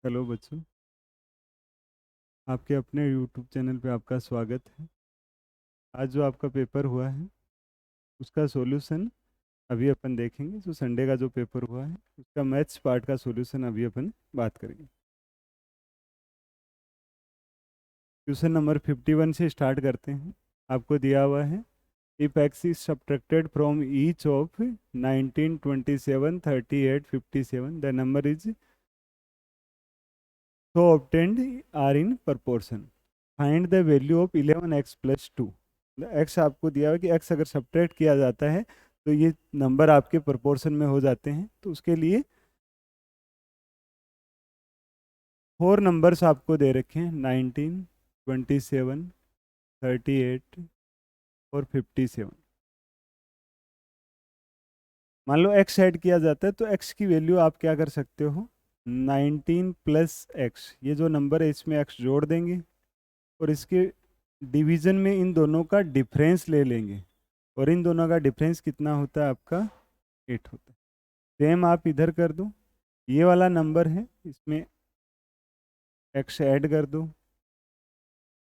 Hello बच्चों, आपके अपने यूट्यूब चैनल पे आपका स्वागत है। आज जो आपका पेपर हुआ है उसका सॉल्यूशन अभी अपन देखेंगे। जो संडे का जो पेपर हुआ है उसका मैथ्स पार्ट का सॉल्यूशन अभी अपन बात करेंगे। क्वेश्चन नंबर 51 से स्टार्ट करते हैं। आपको दिया हुआ है, if x is subtracted from each of 19, 27, 38, 57 the number is so obtained are in proportion. Find the value of 11x plus 2. x आपको दिया हुआ कि x अगर सब्ट्रैक्ट किया जाता है तो ये नंबर आपके प्रोपोर्शन में हो जाते हैं। तो उसके लिए 4 नंबर्स आपको दे रखे हैं, 19, 27, 38 और 57। मान लो x ऐड किया जाता है तो x की वैल्यू आप क्या कर सकते हो, 19 प्लस x, ये जो नंबर है इसमें x जोड़ देंगे और इसके डिवीजन में इन दोनों का डिफरेंस ले लेंगे और इन दोनों का डिफरेंस कितना होता है आपका, 8 होता है। सेम आप इधर कर दो, ये वाला नंबर है इसमें x ऐड कर दो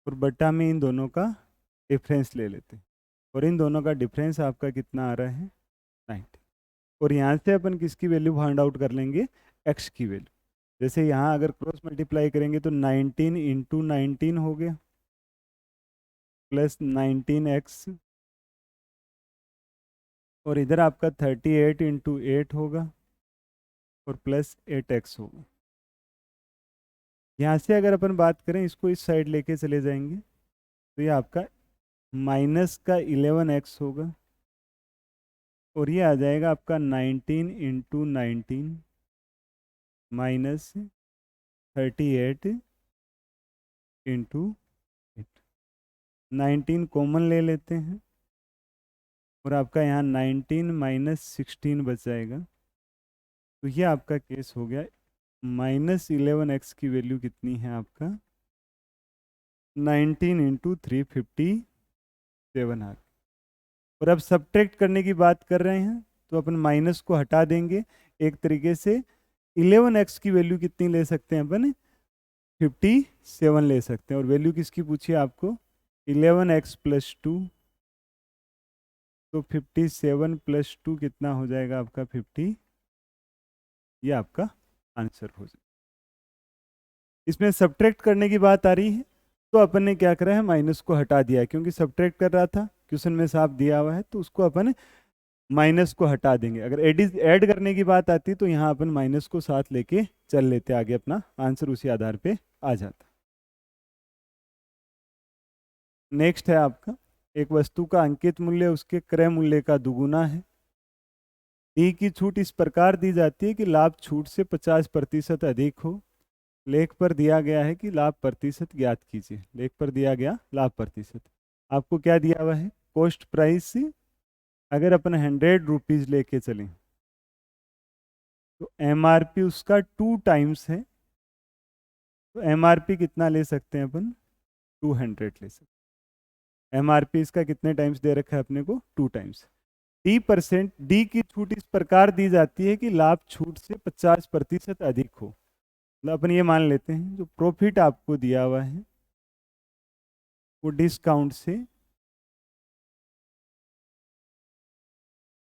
और बटा में इन दोनों का डिफरेंस ले लेते हैं और इन दोनों का डिफरेंस आपका कितना आ रहा है, 90। और यहाँ से अपन किसकी वैल्यू फाइंड आउट कर लेंगे, x की वैल्यू। जैसे यहाँ अगर क्रॉस मल्टीप्लाई करेंगे तो 19 इंटू 19 हो गया प्लस 19x, और इधर आपका 38 इंटू 8 होगा और प्लस 8x होगा। यहाँ से अगर अपन बात करें, इसको इस साइड लेके चले जाएंगे तो ये आपका माइनस का 11x होगा और ये आ जाएगा आपका 19 इंटू 19 माइनस 38 इंटू 8। 19 कॉमन ले लेते हैं और आपका यहाँ 19 माइनस 16 बच जाएगा। तो ये आपका केस हो गया। -11x की वैल्यू कितनी है आपका, 19 इंटू 357 आ गई। और अब सब्ट्रैक्ट करने की बात कर रहे हैं तो अपन माइनस को हटा देंगे। एक तरीके से 11x की वैल्यू कितनी ले सकते हैं अपन, 57 ले सकते हैं। और वैल्यू किसकी पूछी है आपको, 11x प्लस 2, तो 57 प्लस 2 कितना हो जाएगा आपका 50। ये आपका आंसर हो जाएगा। इसमें सब्ट्रैक्ट करने की बात आ रही है तो अपन ने क्या करा है, माइनस को हटा दिया है, क्योंकि सब्ट्रैक्ट कर रहा था, क्वेश्चन में साफ दिया हुआ है, तो उसको अपन माइनस को हटा देंगे। अगर ऐड करने की बात आती तो यहाँ अपन माइनस को साथ लेके चल लेते, आगे अपना आंसर उसी आधार पे आ जाता। नेक्स्ट है आपका, एक वस्तु का अंकित मूल्य उसके क्रय मूल्य का दुगुना है। डी की छूट इस प्रकार दी जाती है कि लाभ छूट से 50% अधिक हो। लेख पर दिया गया है कि लाभ प्रतिशत ज्ञात कीजिए। लेख पर दिया गया लाभ प्रतिशत, आपको क्या दिया हुआ है, कॉस्ट प्राइस। अगर अपन 100 रुपीज लेके चलें तो एमआरपी उसका 2 टाइम्स है, तो एमआरपी कितना ले सकते हैं अपन, 200 ले सकते हैं। एमआरपी इसका कितने टाइम्स दे रखा है अपने को, 2 टाइम्स। डी की छूट इस प्रकार दी जाती है कि लाभ छूट से 50% अधिक हो। मतलब अपन ये मान लेते हैं जो प्रॉफिट आपको दिया हुआ है वो डिस्काउंट से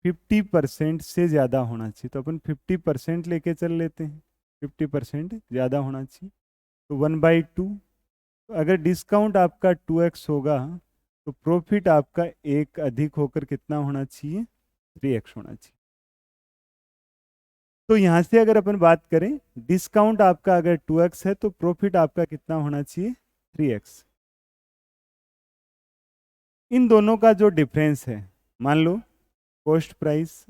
50% से ज़्यादा होना चाहिए। तो अपन 50% लेके चल लेते हैं, 50% ज़्यादा होना चाहिए, तो 1/2। तो अगर डिस्काउंट आपका 2x होगा तो प्रॉफिट आपका एक अधिक होकर कितना होना चाहिए, 3x होना चाहिए। तो यहाँ से अगर अपन बात करें, डिस्काउंट आपका अगर 2x है तो प्रॉफिट आपका कितना होना चाहिए, 3x। इन दोनों का जो डिफरेंस है, मान लो कॉस्ट प्राइस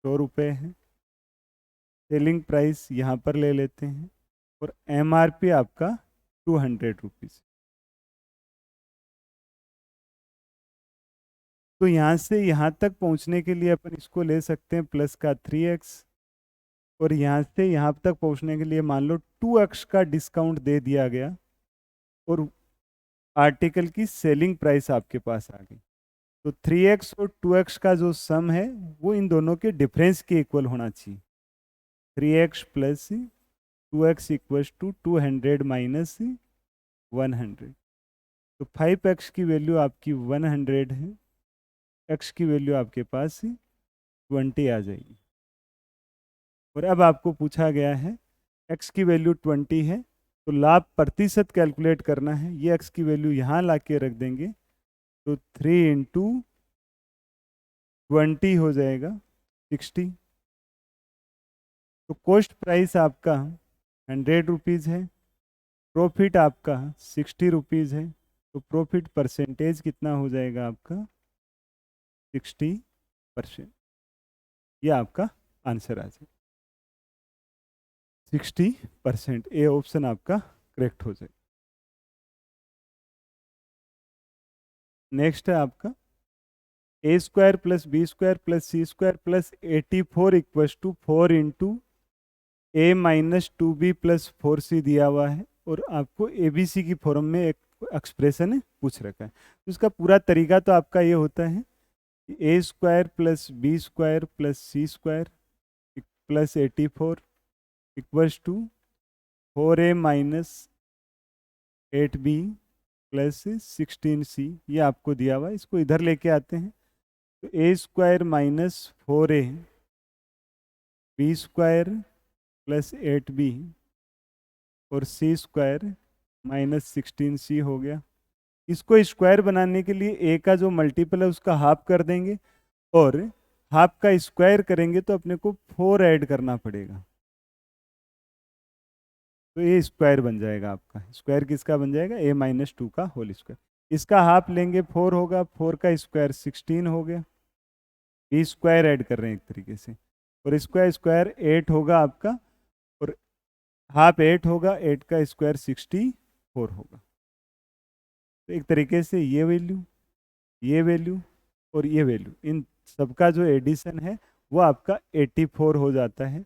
100 रुपये है, सेलिंग प्राइस यहाँ पर ले लेते हैं और एमआरपी आपका 200 रुपीज़। तो यहाँ से यहाँ तक पहुँचने के लिए अपन इसको ले सकते हैं प्लस का 3x, और यहाँ से यहाँ तक पहुँचने के लिए मान लो 2x का डिस्काउंट दे दिया गया और आर्टिकल की सेलिंग प्राइस आपके पास आ गई। तो 3x और 2x का जो सम है वो इन दोनों के डिफरेंस के इक्वल होना चाहिए। 3x plus 2x equals to 200 minus 100। तो 5x की वैल्यू आपकी 100 है, x की वैल्यू आपके पास 20 आ जाएगी। और अब आपको पूछा गया है x की वैल्यू 20 है, तो लाभ प्रतिशत कैलकुलेट करना है। ये x की वैल्यू यहाँ ला के रख देंगे, तो 3 इंटू 20 हो जाएगा 60। तो कॉस्ट प्राइस आपका 100 रुपीज़ है, प्रॉफिट आपका 60 रुपीज़ है, तो प्रॉफिट परसेंटेज कितना हो जाएगा आपका 60%। ये आपका आंसर आ जाए 60%। ए ऑप्शन आपका करेक्ट हो जाए। नेक्स्ट है आपका a square plus b square plus c square plus 84 equals to 4 into a minus 2b plus 4c दिया हुआ है, और आपको ए बी सी की फॉर्म में एक एक्सप्रेशन पूछ रखा है। तो इसका पूरा तरीका तो आपका ये होता है a square plus b square plus c square plus 84 equals to 4a minus 8b plus 16c। ये आपको दिया हुआ है, इसको इधर लेके आते हैं। तो a square minus 4a b square plus 8b और सी स्क्वायर माइनस 16c हो गया। इसको स्क्वायर बनाने के लिए ए का जो मल्टीपल है उसका हाफ कर देंगे, और हाफ का स्क्वायर करेंगे तो अपने को 4 ऐड करना पड़ेगा, तो ये स्क्वायर बन जाएगा आपका। स्क्वायर किसका बन जाएगा, ए माइनस 2 का होल स्क्वायर। इसका हाफ लेंगे 4 होगा, 4 का स्क्वायर 16 हो गया। बी स्क्वायर ऐड कर रहे हैं एक तरीके से, और इसका स्क्वायर 8 होगा आपका, और हाफ 8 होगा, 8 का स्क्वायर 64 होगा। तो एक तरीके से ये वैल्यू, ये वैल्यू और ये वैल्यू, इन सबका जो एडिशन है वो आपका 84 हो जाता है।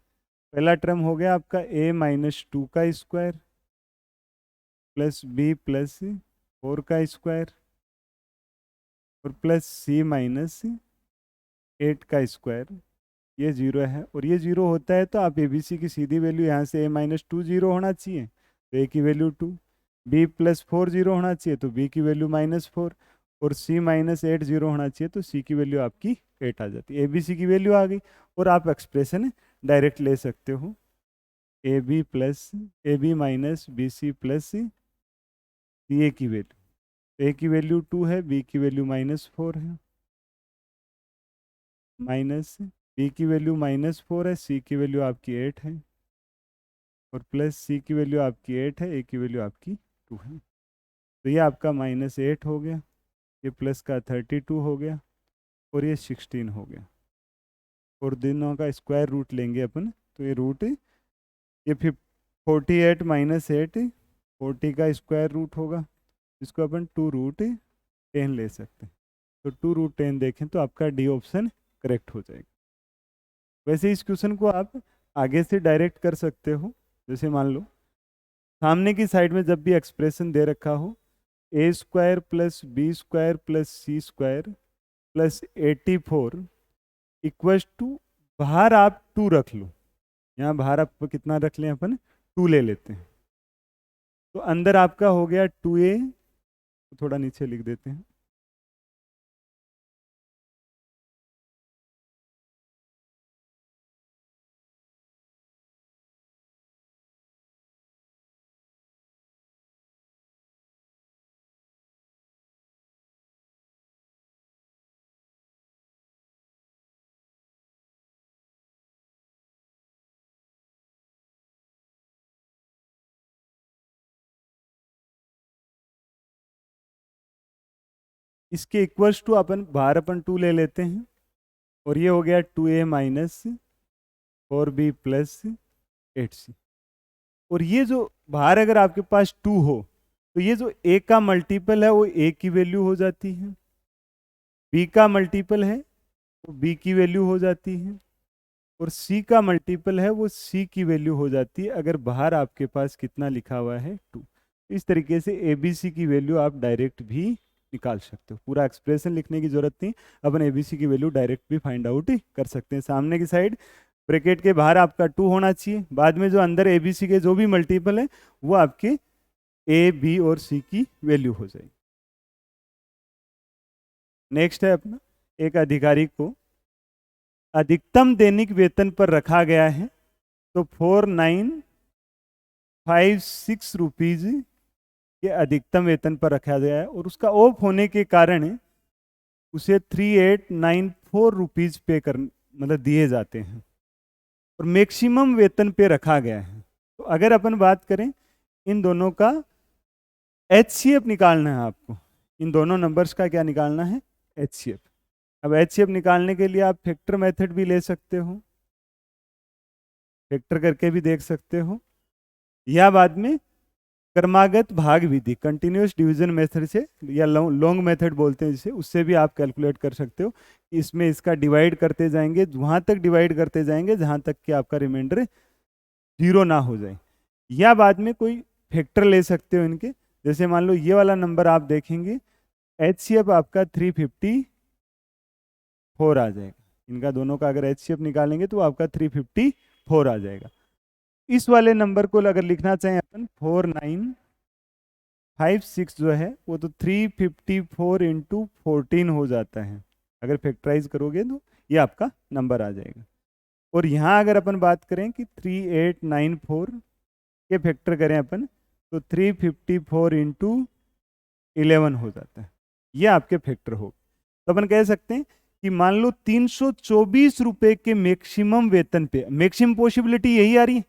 पहला टर्म हो गया आपका a माइनस 2 का स्क्वायर प्लस b प्लस 4 का स्क्वायर और प्लस c माइनस 8 का स्क्वायर। ये 0 है, और ये 0 होता है तो आप ए बी सी की सीधी वैल्यू यहाँ से a माइनस 2 0 होना चाहिए, तो a की वैल्यू 2, b प्लस 4 0 होना चाहिए तो b की वैल्यू -4, और c माइनस 8 0 होना चाहिए तो c की वैल्यू आपकी 8 आ जाती है। ए बी सी की वैल्यू आ गई, और आप एक्सप्रेशन डायरेक्ट ले सकते हो, a b plus a b minus b c plus c a की वैल्यू, ए की वैल्यू 2 है, बी की वैल्यू -4 है, माइनस बी की वैल्यू -4 है, सी की वैल्यू आपकी 8 है, और प्लस सी की वैल्यू आपकी 8 है, ए की वैल्यू आपकी 2 है। तो ये आपका -8 हो गया, ये प्लस का 32 हो गया, और ये 16 हो गया। और दोनों का स्क्वायर रूट लेंगे अपन, तो ये रूट, ये फिर 48 माइनस 8 40 का स्क्वायर रूट होगा, इसको अपन 2√10 ले सकते हैं। तो 2√10 देखें तो आपका डी ऑप्शन करेक्ट हो जाएगा। वैसे इस क्वेश्चन को आप आगे से डायरेक्ट कर सकते हो। जैसे मान लो सामने की साइड में जब भी एक्सप्रेशन दे रखा हो a square plus b square plus c square plus 84 equals to, बाहर आप 2 रख लो, यहाँ बाहर आप कितना रख लें, अपन 2 ले लेते हैं, तो अंदर आपका हो गया 2a, थोड़ा नीचे लिख देते हैं, इसके इक्वल्स टू अपन बाहर अपन 2 ले लेते हैं, और ये हो गया 2a minus 4b plus 8c। और ये जो बाहर अगर आपके पास 2 हो तो ये जो a का मल्टीपल है वो a की वैल्यू हो जाती है, b का मल्टीपल है वो b की वैल्यू हो जाती है, और c का मल्टीपल है वो c की वैल्यू हो जाती है, अगर बाहर आपके पास कितना लिखा हुआ है 2। इस तरीके से ए बी सी की वैल्यू आप डायरेक्ट भी निकाल सकते हो, पूरा एक्सप्रेशन लिखने की जरूरत नहीं, अपन ए बी सी की वैल्यू डायरेक्ट भी फाइंड आउट कर सकते हैं। सामने की साइड ब्रैकेट के बाहर आपका 2 होना चाहिए, बाद में जो अंदर ए बी सी के जो भी मल्टीपल है वो आपके ए बी और सी की वैल्यू हो जाएगी। नेक्स्ट है अपना, एक अधिकारी को अधिकतम दैनिक वेतन पर रखा गया है, तो 4956 रुपीज के अधिकतम वेतन पर रखा गया है और उसका ऑफ होने के कारण उसे 3894 रुपीज पे कर मतलब दिए जाते हैं और मैक्सिमम वेतन पे रखा गया है। तो अगर अपन बात करें इन दोनों का HCF निकालना है आपको, इन दोनों नंबर्स का क्या निकालना है, HCF। अब HCF निकालने के लिए आप फैक्टर मेथड भी ले सकते हो, फैक्टर करके भी देख सकते हो, या बाद में क्रमागत भाग विधि कंटिन्यूस डिवीजन मेथड से या लॉन्ग मेथड बोलते हैं जिसे, उससे भी आप कैलकुलेट कर सकते हो। इसमें इसका डिवाइड करते जाएंगे, वहाँ तक डिवाइड करते जाएंगे जहाँ तक कि आपका रिमाइंडर 0 ना हो जाए, या बाद में कोई फैक्टर ले सकते हो इनके। जैसे मान लो ये वाला नंबर आप देखेंगे, HCF आपका 354 आ जाएगा, इनका दोनों का अगर HCF निकालेंगे तो आपका 354 आ जाएगा। इस वाले नंबर को अगर लिखना चाहें अपन 4956 जो है वो तो 354 इंटू 14 हो जाता है, अगर फैक्टराइज करोगे तो ये आपका नंबर आ जाएगा। और यहाँ अगर अपन बात करें कि 3894 के फैक्टर करें अपन तो 354 इंटू 11 हो जाता है, ये आपके फैक्टर हो। तो अपन कह सकते हैं कि मान लो 324 रुपए के मैक्सिमम वेतन पे, मैक्सिमम पॉसिबिलिटी यही आ रही है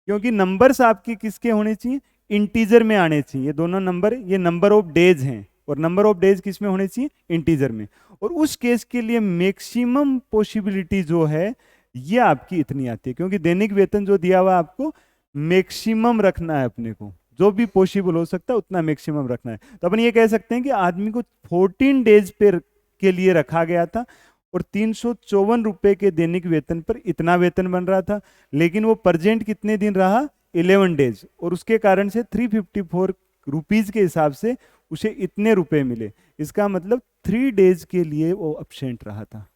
क्योंकि नंबर्स आपके किसके होने चाहिए, इंटीजर में आने चाहिए। ये दोनों नंबर, ये नंबर ऑफ डेज हैं और नंबर ऑफ डेज किस में होने चाहिए, इंटीजर में। और उस केस के लिए मैक्सिमम पॉसिबिलिटी जो है ये आपकी इतनी आती है, क्योंकि दैनिक वेतन जो दिया हुआ आपको मैक्सिमम रखना है अपने को, जो भी पॉसिबल हो सकता है उतना मैक्सिमम रखना है। तो अपन ये कह सकते हैं कि आदमी को 14 डेज पे के लिए रखा गया था और 354 रुपए के दैनिक वेतन पर इतना वेतन बन रहा था, लेकिन वो प्रेजेंट कितने दिन रहा, 11 डेज, और उसके कारण से 354 रुपीज के हिसाब से उसे इतने रुपए मिले। इसका मतलब 3 डेज के लिए वो अब्सेंट रहा था।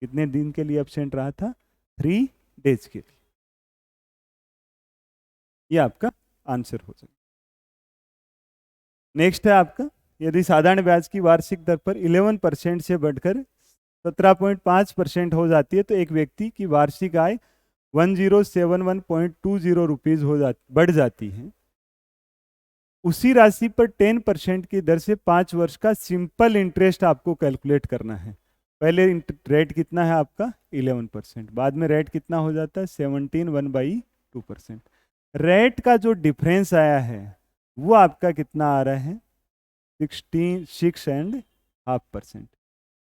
कितने दिन के लिए अब्सेंट रहा था, 3 डेज के लिए। ये आपका आंसर हो जाएगा। नेक्स्ट है आपका, यदि साधारण ब्याज की वार्षिक दर पर 11% से बढ़कर 17.5% हो जाती है तो एक व्यक्ति की वार्षिक आय 1071.20 रुपीज बढ़ जाती है। उसी राशि पर 10% की दर से 5 वर्ष का सिंपल इंटरेस्ट आपको कैलकुलेट करना है। पहले रेट कितना है आपका 11%, बाद में रेट कितना हो जाता है 17/2%। रेट का जो डिफरेंस आया है वो आपका कितना आ रहा है 6.5%।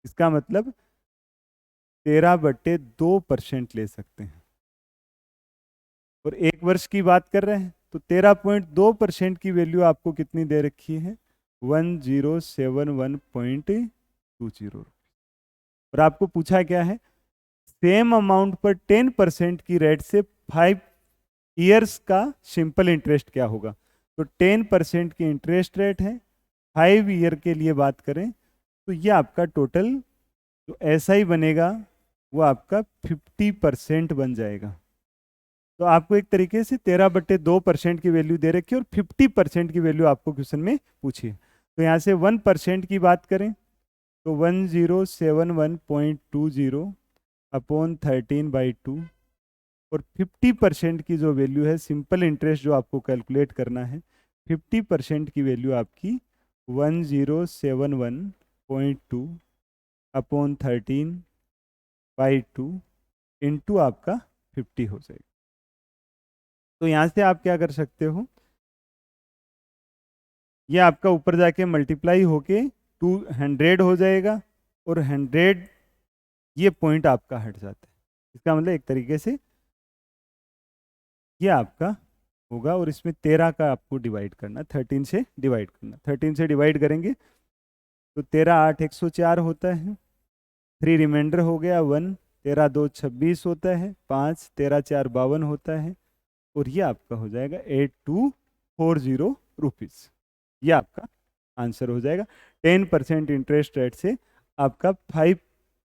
इसका मतलब 13/2% ले सकते हैं। और एक वर्ष की बात कर रहे हैं तो 13.2% की वैल्यू आपको कितनी दे रखी है 1071.20। और आपको पूछा क्या है, सेम अमाउंट पर 10% की रेट से 5 ईयर्स का सिंपल इंटरेस्ट क्या होगा। तो 10% की इंटरेस्ट रेट है, 5 ईयर के लिए बात करें तो ये आपका टोटल जो ऐसा ही बनेगा वो आपका 50% बन जाएगा। तो आपको एक तरीके से 13/2% की वैल्यू दे रखी है और 50% की वैल्यू आपको क्वेश्चन में पूछी है। तो यहाँ से 1% की बात करें तो 1071.20 अपॉन 13/2 और 50% की जो वैल्यू है सिंपल इंटरेस्ट जो आपको कैलकुलेट करना है, 50% की वैल्यू आपकी 1071.2 अपॉन 13/2 इंटू आपका 50 हो जाएगा। तो यहाँ से आप क्या कर सकते हो, ये आपका ऊपर जाके मल्टीप्लाई होके 200 हो जाएगा और 100 ये पॉइंट आपका हट जाता है। इसका मतलब एक तरीके से ये आपका होगा और इसमें 13 का आपको डिवाइड करना, 13 से डिवाइड करना। 13 से डिवाइड करेंगे तो 13 8 104 होता है, 3 रिमाइंडर हो गया 1, 13 2 26 होता है, 5 13 4 52 होता है और ये आपका हो जाएगा 8240 रुपीज़। ये आपका आंसर हो जाएगा। 10% इंटरेस्ट रेट से आपका 5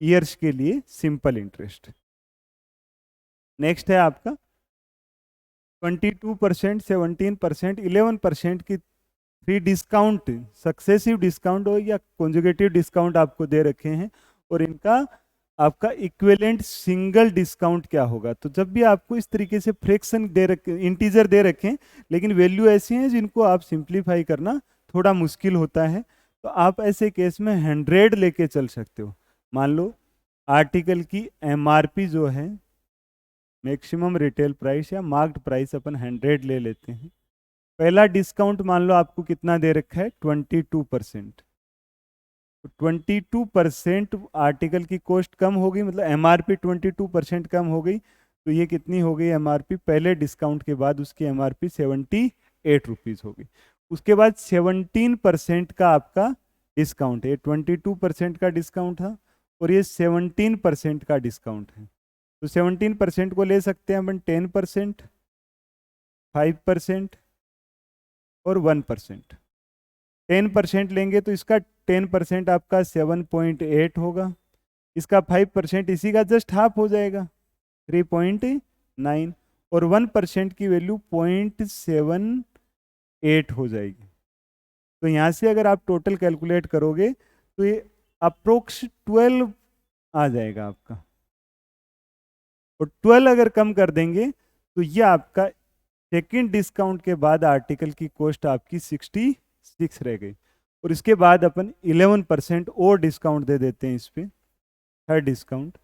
ईयर्स के लिए सिंपल इंटरेस्ट। नेक्स्ट है आपका 22%, 17%, 11% की फ्री डिस्काउंट, सक्सेसिव डिस्काउंट हो या कॉन्जुगेटिव डिस्काउंट आपको दे रखे हैं, और इनका आपका इक्विवेलेंट सिंगल डिस्काउंट क्या होगा। तो जब भी आपको इस तरीके से फ्रैक्शन दे रखे, इंटीजर दे रखे हैं, लेकिन वैल्यू ऐसी हैं जिनको आप सिंप्लीफाई करना थोड़ा मुश्किल होता है, तो आप ऐसे केस में 100 लेके चल सकते हो। मान लो आर्टिकल की एमआरपी जो है, मैक्सिमम रिटेल प्राइस या मार्क्ड प्राइस, अपन 100 ले लेते हैं। पहला डिस्काउंट मान लो आपको कितना दे रखा है, 22%। 22% आर्टिकल की कॉस्ट कम हो गई, मतलब एमआरपी 22% कम हो गई, तो ये कितनी हो गई एमआरपी पहले डिस्काउंट के बाद, उसकी एमआरपी 78 रुपीज़ हो गई। उसके बाद 17% का आपका डिस्काउंट है, 22% का डिस्काउंट था और ये 17% का डिस्काउंट है। तो 17% को ले सकते हैं अपन 10%, 5% और 1%। 10% लेंगे तो इसका 10% आपका 7.8 होगा, इसका 5% इसी का जस्ट हाफ हो जाएगा 3.9, और 1% की वैल्यू 0.78 हो जाएगी। तो यहाँ से अगर आप टोटल कैलकुलेट करोगे तो ये अप्रोक्स 12 आ जाएगा आपका, और 12 अगर कम कर देंगे तो ये आपका सेकेंड डिस्काउंट के बाद आर्टिकल की कॉस्ट आपकी 66 रह गई, और इसके बाद अपन 11% और डिस्काउंट दे देते हैं इस पे, थर्ड डिस्काउंट।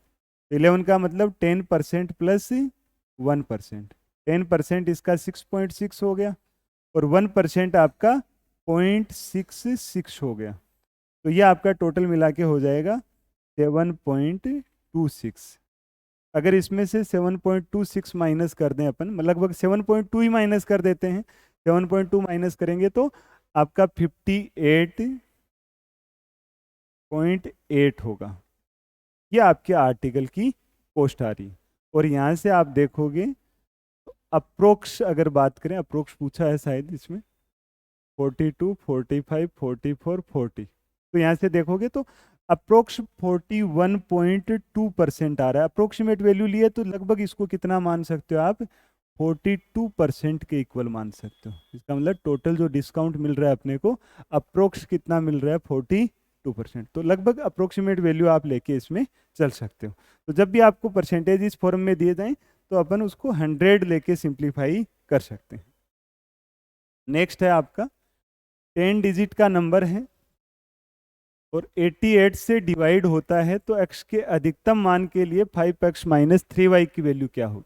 11 का मतलब 10% प्लस 1%, 10% इसका 6.6 हो गया, और 1% आपका 0.66 हो गया, तो ये आपका टोटल मिला के हो जाएगा 7.26। अगर इसमें से 7.26 माइनस कर दें अपन, लगभग 7.2 ही माइनस कर देते हैं, 7.2 माइनस करेंगे तो आपका 58.8 होगा। ये आपके आर्टिकल की कॉस्ट आ रही, और यहाँ से आप देखोगे तो अप्रोक्स अगर बात करें, अप्रोक्स पूछा है शायद इसमें, 42, 45, 44, 40, तो यहाँ से देखोगे तो अप्रोक्स 41.2% आ रहा है। अप्रोक्सीमेट वैल्यू लिए तो लगभग इसको कितना मान सकते हो आप, 42% के इक्वल मान सकते हो। इसका मतलब टोटल जो डिस्काउंट मिल रहा है अपने को, अप्रोक्स कितना मिल रहा है, 42%। तो लगभग अप्रोक्सीमेट वैल्यू आप लेके इसमें चल सकते हो। तो जब भी आपको परसेंटेज इस फॉर्म में दिए जाएं तो अपन उसको 100 लेके सिंप्लीफाई कर सकते हैं। नेक्स्ट है आपका 10 डिजिट का नंबर है और 88 से डिवाइड होता है, तो x के अधिकतम मान के लिए 5x माइनस 3y की वैल्यू क्या होगी।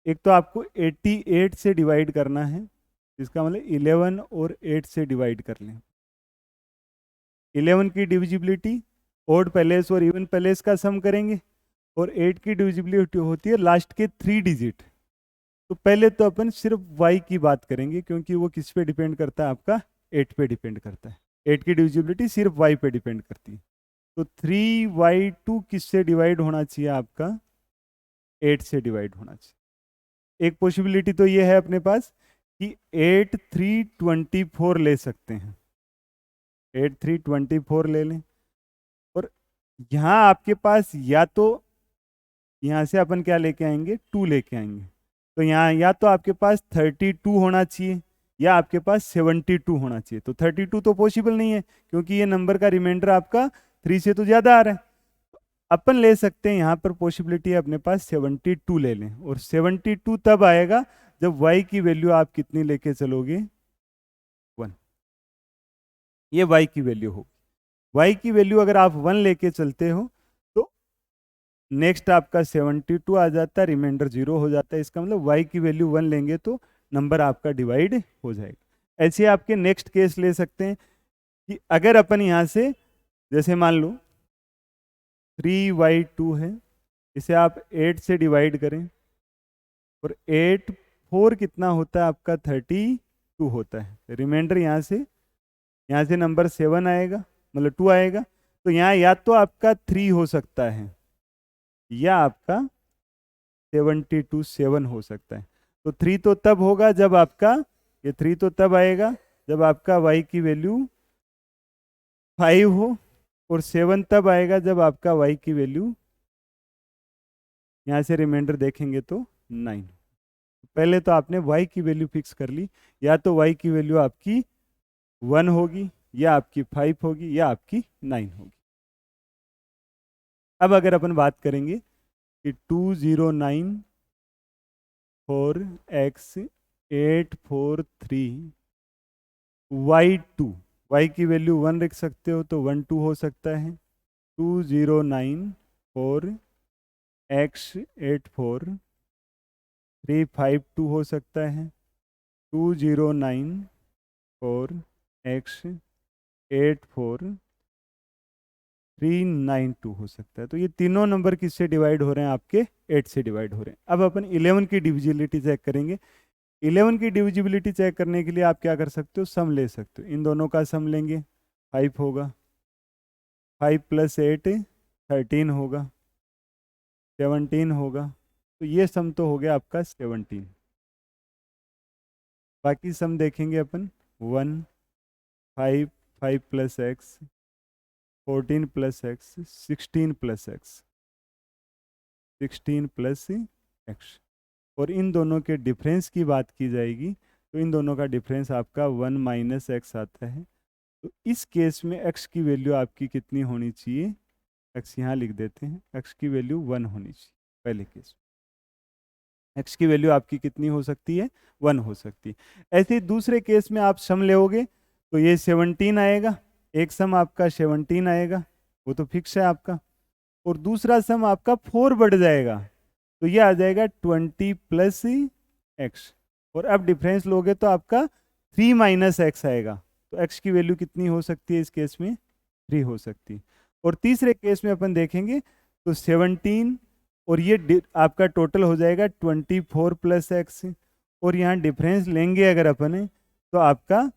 एक तो आपको 88 से डिवाइड करना है, इसका मतलब 11 और 8 से डिवाइड कर लें। 11 की डिविजिबिलिटी ओड पैलेस और इवन पैलेस का सम करेंगे, और 8 की डिविजिबिलिटी होती है लास्ट के 3 डिजिट। तो पहले तो अपन सिर्फ y की बात करेंगे, क्योंकि वो किस पे डिपेंड करता है, आपका 8 पे डिपेंड करता है। 8 की डिविजिबिलिटी सिर्फ y पे डिपेंड करती है। तो 3y2 किससे डिवाइड होना चाहिए, आपका 8 से डिवाइड होना चाहिए। एक पॉसिबिलिटी तो ये है अपने पास कि 8 3 24 ले सकते हैं, 8 3 24 ले लें, और यहाँ आपके पास या तो यहाँ से अपन क्या लेके आएंगे, 2 लेके आएंगे। तो यहाँ या तो आपके पास 32 होना चाहिए या आपके पास 72 होना चाहिए। तो 32 तो पॉसिबल नहीं है, क्योंकि ये नंबर का रिमाइंडर आपका 3 से तो ज़्यादा आ रहा है। अपन ले सकते हैं, यहाँ पर पॉसिबिलिटी है अपने पास 72 ले लें, और 72 तब आएगा जब y की वैल्यू आप कितनी लेके चलोगे, 1। ये y की वैल्यू हो, y की वैल्यू अगर आप 1 लेके चलते हो तो नेक्स्ट आपका 72 आ जाता है, रिमाइंडर 0 हो जाता है। इसका मतलब y की वैल्यू 1 लेंगे तो नंबर आपका डिवाइड हो जाएगा। ऐसे आपके नेक्स्ट केस ले सकते हैं कि अगर अपन यहाँ से जैसे मान लो 3y2 है, इसे आप 8 से डिवाइड करें, और 8 4 कितना होता है आपका 32 होता है। रिमाइंडर यहाँ से नंबर 7 आएगा, मतलब 2 आएगा। तो यहाँ या तो आपका 3 हो सकता है या आपका 72 7 हो सकता है। तो 3 तो तब होगा जब आपका, ये 3 तो तब आएगा जब आपका y की वैल्यू 5 हो, और 7 तब आएगा जब आपका y की वैल्यू यहाँ से रिमाइंडर देखेंगे तो 9। पहले तो आपने y की वैल्यू फिक्स कर ली, या तो y की वैल्यू आपकी 1 होगी, या आपकी 5 होगी, या आपकी 9 होगी। अब अगर अपन बात करेंगे कि 209 4 x 843 y2, y की वैल्यू 1 रख सकते हो तो 1 2 हो सकता है। 209 4 x 84 352 हो सकता है। 209 4 x 84 392 हो सकता है। तो ये तीनों नंबर किससे डिवाइड हो रहे हैं? आपके 8 से डिवाइड हो रहे हैं। अब अपन 11 की डिविजिबिलिटी चेक करेंगे। 11 की डिविजिबिलिटी चेक करने के लिए आप क्या कर सकते हो? सम ले सकते हो। इन दोनों का सम लेंगे, 5 होगा। 5 + 8 13 होगा, 17 होगा। तो ये सम तो हो गया आपका 17। बाकी सम देखेंगे अपन। 1 5 5 + x 14 + x 16 + x 16 + x। और इन दोनों के डिफरेंस की बात की जाएगी तो इन दोनों का डिफरेंस आपका 1 - x आता है। तो इस केस में x की वैल्यू आपकी कितनी होनी चाहिए? x यहाँ लिख देते हैं, x की वैल्यू 1 होनी चाहिए। पहले केस x की वैल्यू आपकी कितनी हो सकती है? 1 हो सकती है। ऐसे ही दूसरे केस में आप सम लेओगे तो ये 17 आएगा, एक सम आपका 17 आएगा, वो तो फिक्स है आपका। और दूसरा सम आपका 4 बढ़ जाएगा तो ये आ जाएगा 20 + x। और अब डिफरेंस लोगे तो आपका 3 - x आएगा। तो x की वैल्यू कितनी हो सकती है इस केस में? 3 हो सकती है। और तीसरे केस में अपन देखेंगे तो 17 और ये आपका टोटल हो जाएगा 24 + x। और यहाँ डिफरेंस लेंगे अगर अपन तो आपका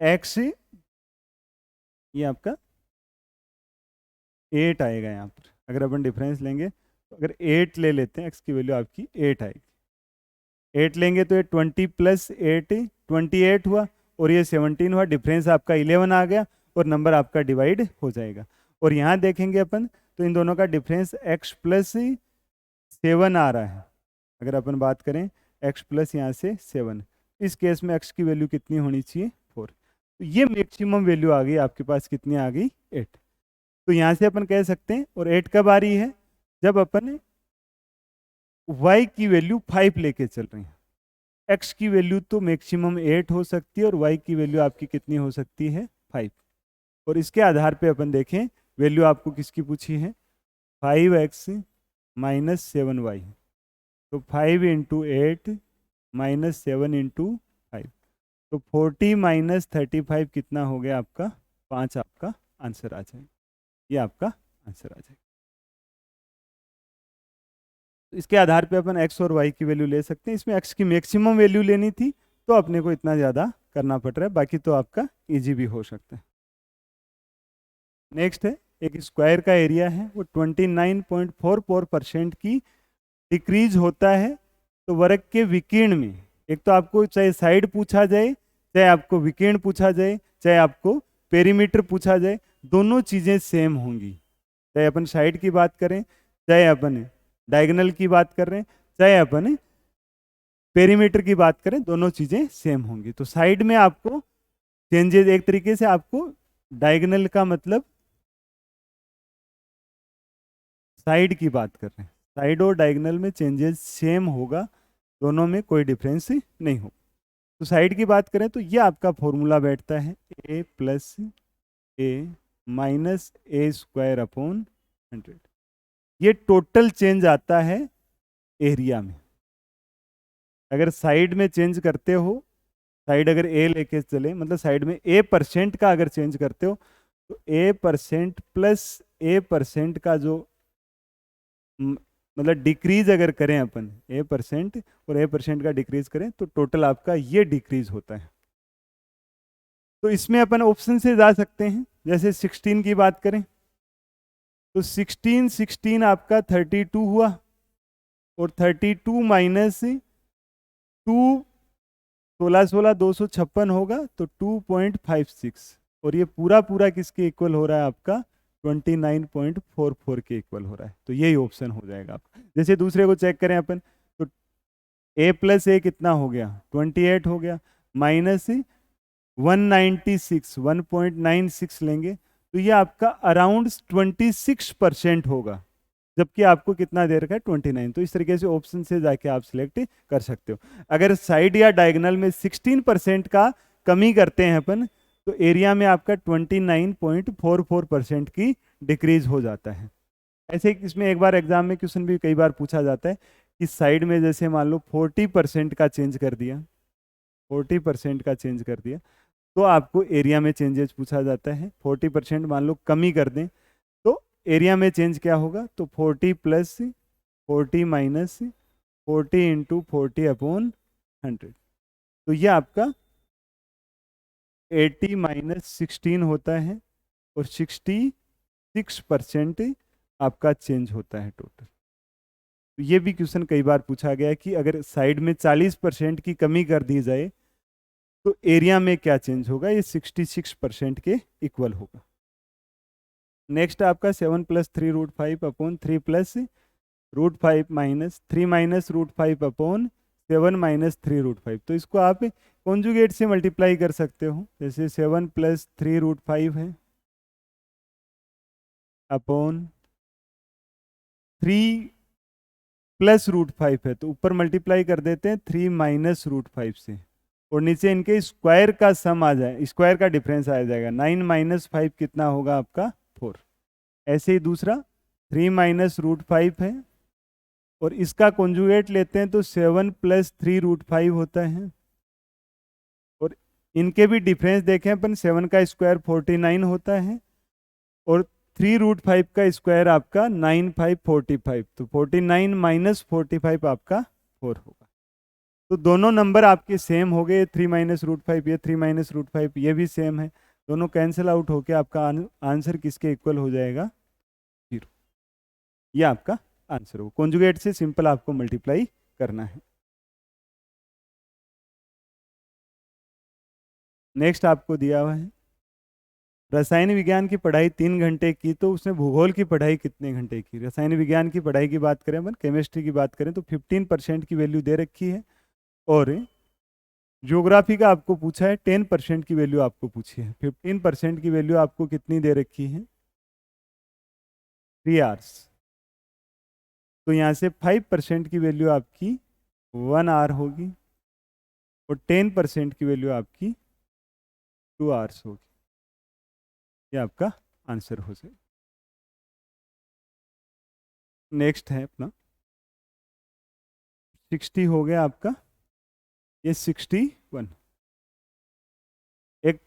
x, ये आपका 8 आएगा यहाँ पर। अगर अपन डिफरेंस लेंगे तो अगर 8 ले लेते हैं, x की वैल्यू आपकी 8 आएगी। 8 लेंगे तो ये 20 + 8 28 हुआ, और ये 17 हुआ। डिफरेंस आपका 11 आ गया और नंबर आपका डिवाइड हो जाएगा। और यहाँ देखेंगे अपन तो इन दोनों का डिफरेंस x + 7 आ रहा है। अगर अपन बात करें x + यहाँ से 7, इस केस में x की वैल्यू कितनी होनी चाहिए? 4। तो ये मैक्सिमम वैल्यू आ गई आपके पास, कितनी आ गई? 8। तो यहाँ से अपन कह सकते हैं, और 8 कब आ रही है? जब अपन y की वैल्यू 5 लेके चल रहे हैं। x की वैल्यू तो मैक्सिमम 8 हो सकती है और y की वैल्यू आपकी कितनी हो सकती है? 5। और इसके आधार पे अपन देखें वैल्यू आपको किसकी पूछी है? 5x - 7y। तो 5 × 8 - 7 × 5। तो 40 - 35 कितना हो गया आपका? 5 आपका आंसर आ जाएगा। ये आपका आंसर आ जाएगा। तो इसके आधार पे अपन x और y की वैल्यू ले सकते हैं। इसमें x की मैक्सिमम वैल्यू लेनी थी तो अपने को इतना ज़्यादा करना पड़ रहा है, बाकी तो आपका इजी भी हो सकता है। नेक्स्ट है, एक स्क्वायर का एरिया है, वो 29.44% की डिक्रीज होता है तो वर्ग के विकीर्ण में। एक तो आपको चाहे साइड पूछा जाए, चाहे आपको विकीर्ण पूछा जाए, चाहे आपको पेरीमीटर पूछा जाए, दोनों चीज़ें सेम होंगी। चाहे अपन साइड की बात करें, चाहे अपन डायगोनल की बात कर रहे हैं, चाहे अपन पेरीमीटर की बात करें, दोनों चीज़ें सेम होंगी। तो साइड में आपको चेंजेस, एक तरीके से आपको डायगोनल का मतलब साइड की बात कर रहे हैं, साइड और डायगोनल में चेंजेस सेम होगा, दोनों में कोई डिफरेंस नहीं होगा। तो साइड की बात करें तो ये आपका फॉर्मूला बैठता है a + a - a²/100। ये टोटल चेंज आता है एरिया में। अगर साइड में चेंज करते हो, साइड अगर a लेके चले, मतलब साइड में a% का अगर चेंज करते हो तो a% + a% का जो मतलब डिक्रीज अगर करें अपन, a% और a% का डिक्रीज करें तो टोटल आपका ये डिक्रीज होता है। तो इसमें अपन ऑप्शन से जा सकते हैं। जैसे 16 की बात करें तो 16 आपका 32 हुआ, और 32 - 2 16 16 256 होगा तो 2.56। और ये पूरा पूरा किसके इक्वल हो रहा है? आपका 29.44 के इक्वल हो रहा है, तो यही ऑप्शन हो जाएगा आपका। जैसे दूसरे को चेक करें अपन, तो a प्लस ए कितना हो गया, 28 हो गया, माइनस 196 लेंगे तो ये आपका अराउंड 26% होगा, जबकि आपको कितना दे रखा है 29। तो इस तरीके से ऑप्शन से जाके आप सिलेक्ट कर सकते हो। अगर साइड या डायगोनल में 16% का कमी करते हैं अपन, तो एरिया में आपका 29.44% की डिक्रीज हो जाता है। ऐसे इसमें एक बार एग्जाम में क्वेश्चन भी कई बार पूछा जाता है कि साइड में जैसे मान लो 40% का चेंज कर दिया, 40% का चेंज कर दिया, तो आपको एरिया में चेंजेस पूछा जाता है। 40% मान लो कमी कर दें तो एरिया में चेंज क्या होगा, तो 40 प्लस 40 माइनस 40 इंटू 40 अपॉन 100, तो ये आपका 80 माइनस 16 होता है और 66% आपका चेंज होता है टोटल। तो ये भी क्वेश्चन कई बार पूछा गया है कि अगर साइड में 40% की कमी कर दी जाए तो एरिया में क्या चेंज होगा, ये 66% के इक्वल होगा। नेक्स्ट आपका 7 plus 3 root 5 upon 3 plus root 5 minus 3 minus root 5 upon 7 minus 3 root 5। तो इसको आप कॉन्जुगेट से मल्टीप्लाई कर सकते हो, जैसे 7 प्लस 3 रूट 5 है अपॉन 3 प्लस रूट 5 है, तो ऊपर मल्टीप्लाई कर देते हैं 3 माइनस रूट 5 से, और नीचे इनके स्क्वायर का सम आ जाए, स्क्वायर का डिफरेंस आ जाएगा। 9 माइनस 5 कितना होगा आपका 4। ऐसे ही दूसरा 3 माइनस रूट 5 है और इसका कॉन्जुगेट लेते हैं तो 7 प्लस 3 रूट 5 होता है, और इनके भी डिफरेंस देखें अपन, 7 का स्क्वायर 49 होता है और 3 रूट 5 का स्क्वायर आपका 9 5 45, तो 49 माइनस 45 आपका 4 होगा। तो दोनों नंबर आपके सेम हो गए, 3 माइनस रूट 5, ये 3 माइनस रूट 5 ये भी सेम है, दोनों कैंसिल आउट होके आपका आंसर किसके इक्वल हो जाएगा, 0। ये आपका आंसर हो। कॉन्जुगेट से सिंपल आपको मल्टीप्लाई करना है। नेक्स्ट आपको दिया हुआ है रसायन विज्ञान की पढ़ाई 3 घंटे की, तो उसने भूगोल की पढ़ाई कितने घंटे की। रसायन विज्ञान की पढ़ाई की बात करें अपन, केमिस्ट्री की बात करें तो 15% की वैल्यू दे रखी है, और ज्योग्राफी का आपको पूछा है 10% की वैल्यू आपको पूछी है। 15% की वैल्यू आपको कितनी दे रखी है, 3 आवर्स, तो यहाँ से 5% की वैल्यू आपकी 1 आवर होगी और 10% की वैल्यू आपकी 2 आवर्स होगी। ये आपका आंसर हो जाए। नेक्स्ट है अपना 60 हो गया आपका, ये 61। एक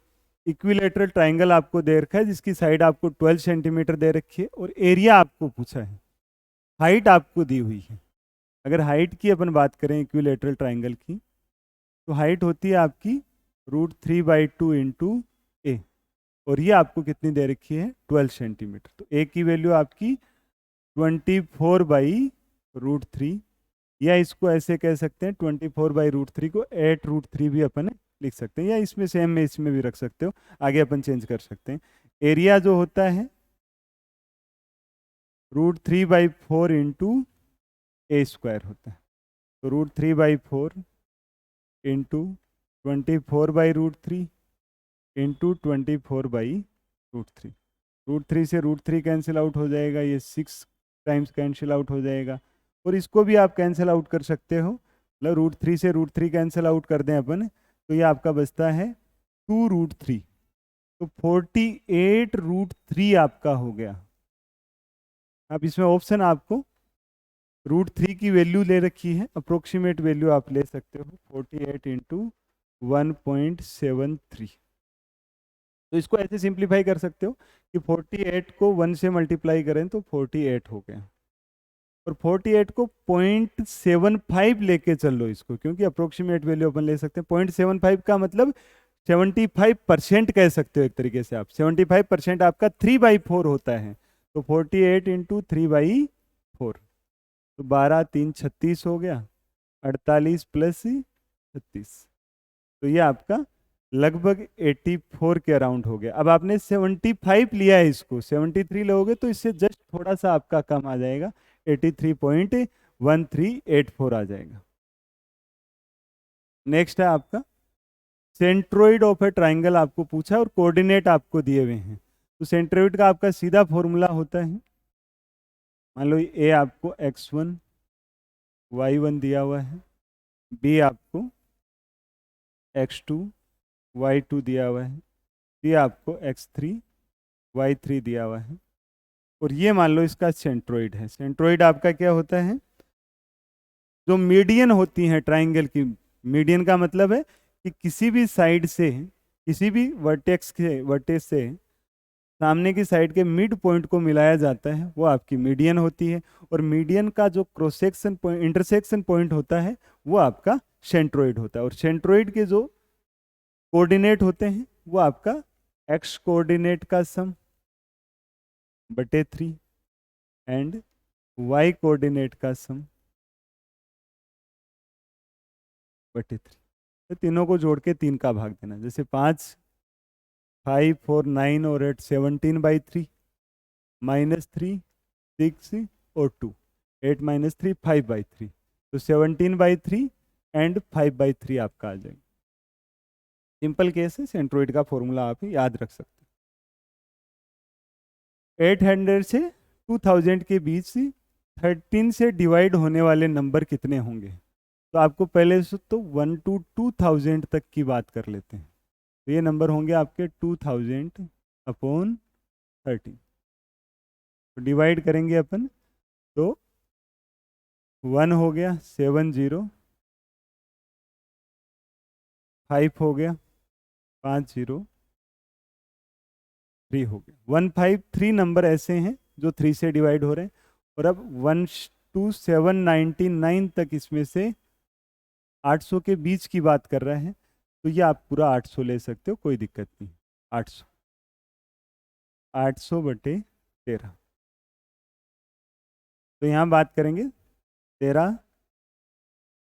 इक्विलेटरल ट्राइंगल आपको दे रखा है जिसकी साइड आपको 12 सेंटीमीटर दे रखी है और एरिया आपको पूछा है, हाइट आपको दी हुई है। अगर हाइट की अपन बात करें इक्विलेटरल ट्राइंगल की, तो हाइट होती है आपकी √3/2 इंटू ए, और ये आपको कितनी दे रखी है 12 सेंटीमीटर। तो ए की वैल्यू आपकी 24/√3, या इसको ऐसे कह सकते हैं 24/√3 को 8√3 भी अपन लिख सकते हैं, या इसमें सेम में इसमें भी रख सकते हो, आगे अपन चेंज कर सकते हैं। एरिया जो होता है √3/4 इंटू ए स्क्वायर होता है, तो √3/4 इंटू 24/√3 इंटू 24/√3। √3 से √3 कैंसिल आउट हो जाएगा, ये 6 टाइम्स कैंसिल आउट हो जाएगा, और इसको भी आप कैंसिल आउट कर सकते हो, मतलब √3 से √3 कैंसिल आउट कर दें अपन, तो ये आपका बचता है 2√3, तो 48√3 आपका हो गया। अब इसमें ऑप्शन आपको √3 की वैल्यू ले रखी है, अप्रोक्सीमेट वैल्यू आप ले सकते हो 48 इंटू 1.73। तो इसको ऐसे सिंप्लीफाई कर सकते हो कि 48 को 1 से मल्टीप्लाई करें तो 48 हो गया, और 48 को 0.75 लेके चल लो इसको, क्योंकि अप्रोक्सीमेट वैल्यू अपन ले सकते हैं। 0.75 का मतलब 75% कह सकते हो एक तरीके से आप, 75% आपका 3/4 होता है, तो 48 इंटू 3/4, तो 12 3 36 हो गया, 48 प्लस 36, तो ये आपका लगभग 84 के अराउंड हो गया। अब आपने 75 लिया है, इसको 73 लोगे तो इससे जस्ट थोड़ा सा आपका कम आ जाएगा, 83.1384 आ जाएगा। नेक्स्ट है आपका सेंट्रोइड ऑफ ए ट्राइंगल, आपको पूछा है और कोऑर्डिनेट आपको दिए हुए हैं। तो सेंट्रोइड का आपका सीधा फॉर्मूला होता है, मान लो ए आपको x1 y1 दिया हुआ है, बी आपको x2 y2 दिया हुआ है, सी आपको x3 y3 दिया हुआ है, और ये मान लो इसका सेंट्रोइड है। सेंट्रोइड आपका क्या होता है, जो मीडियन होती है ट्राइंगल की, मीडियन का मतलब है कि किसी भी साइड से, किसी भी वर्टेक्स से सामने की साइड के मिड पॉइंट को मिलाया जाता है, वो आपकी मीडियन होती है। और मीडियन का जो cross section point, intersection point होता है, वो आपका सेंट्रोइड होता है। और सेंट्रोइड के जो कोऑर्डिनेट होते हैं वो आपका एक्स कोऑर्डिनेट का सम बटे 3 एंड वाई कोऑर्डिनेट का सम बटे 3। तो तीनों को जोड़ के 3 का भाग देना, जैसे 5 5 4 9 और 8 17/3 -3 6 और 2 8 - 3 5/3, तो 17/3 एंड 5/3 आपका आ जाएगा। सिंपल केस है, सेंट्रोइड का फॉर्मूला आप याद रख सकते हैं। 800 से 2000 के बीच 13 से डिवाइड होने वाले नंबर कितने होंगे, तो आपको पहले से तो 1 to 2000 तक की बात कर लेते हैं। तो ये नंबर होंगे आपके 2000/13, तो डिवाइड करेंगे अपन, तो 1 हो गया 70, 5 हो गया 50, 3 हो गया 153 नंबर ऐसे हैं जो 3 से डिवाइड हो रहे हैं। और अब 1 to 799 तक इसमें से 800 के बीच की बात कर रहा है, तो ये आप पूरा 800 ले सकते हो, कोई दिक्कत नहीं। 800 800/13, तो यहाँ बात करेंगे 13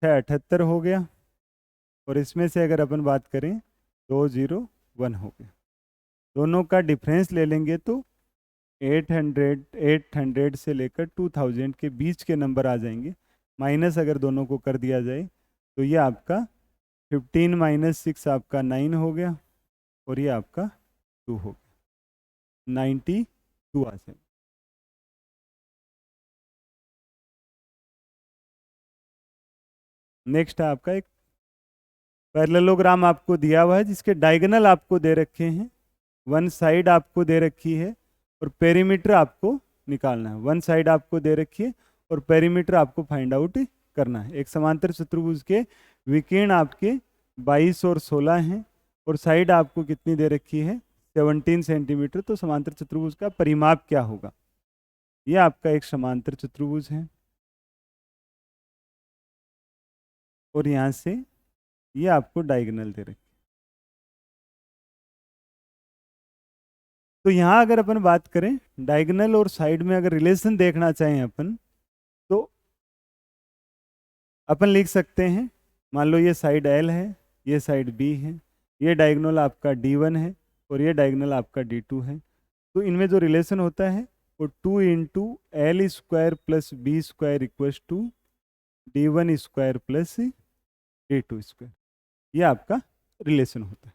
78 हो गया, और इसमें से अगर अपन बात करें 201 हो गया। दोनों का डिफरेंस ले लेंगे तो 800 से लेकर 2000 के बीच के नंबर आ जाएंगे। माइनस अगर दोनों को कर दिया जाए तो ये आपका 15 - 6 आपका 9 हो गया, और ये आपका 2 हो गया, 92 आ जाएगा। नेक्स्ट है आपका एक पैरेललोग्राम आपको दिया हुआ है, जिसके डायगोनल आपको दे रखे हैं, वन साइड आपको दे रखी है, और पेरीमीटर आपको निकालना है। वन साइड आपको दे रखी है और पेरीमीटर आपको फाइंड आउट करना है। एक समांतर चतुर्भुज के विकीर्ण आपके 22 और 16 हैं, और साइड आपको कितनी दे रखी है, 17 सेंटीमीटर। तो समांतर चतुर्भुज का परिमाप क्या होगा, ये आपका एक समांतर चतुर्भुज है, और यहाँ से ये आपको डायगोनल दे रखी। तो यहाँ अगर अपन बात करें डायगोनल और साइड में अगर रिलेशन देखना चाहें अपन, तो अपन लिख सकते हैं, मान लो ये साइड L है, ये साइड B है, ये डायगोनल आपका D1 है, और ये डायगोनल आपका D2 है। तो इनमें जो रिलेशन होता है वो 2 × L² + B² = D1² + D2², ये आपका रिलेशन होता है।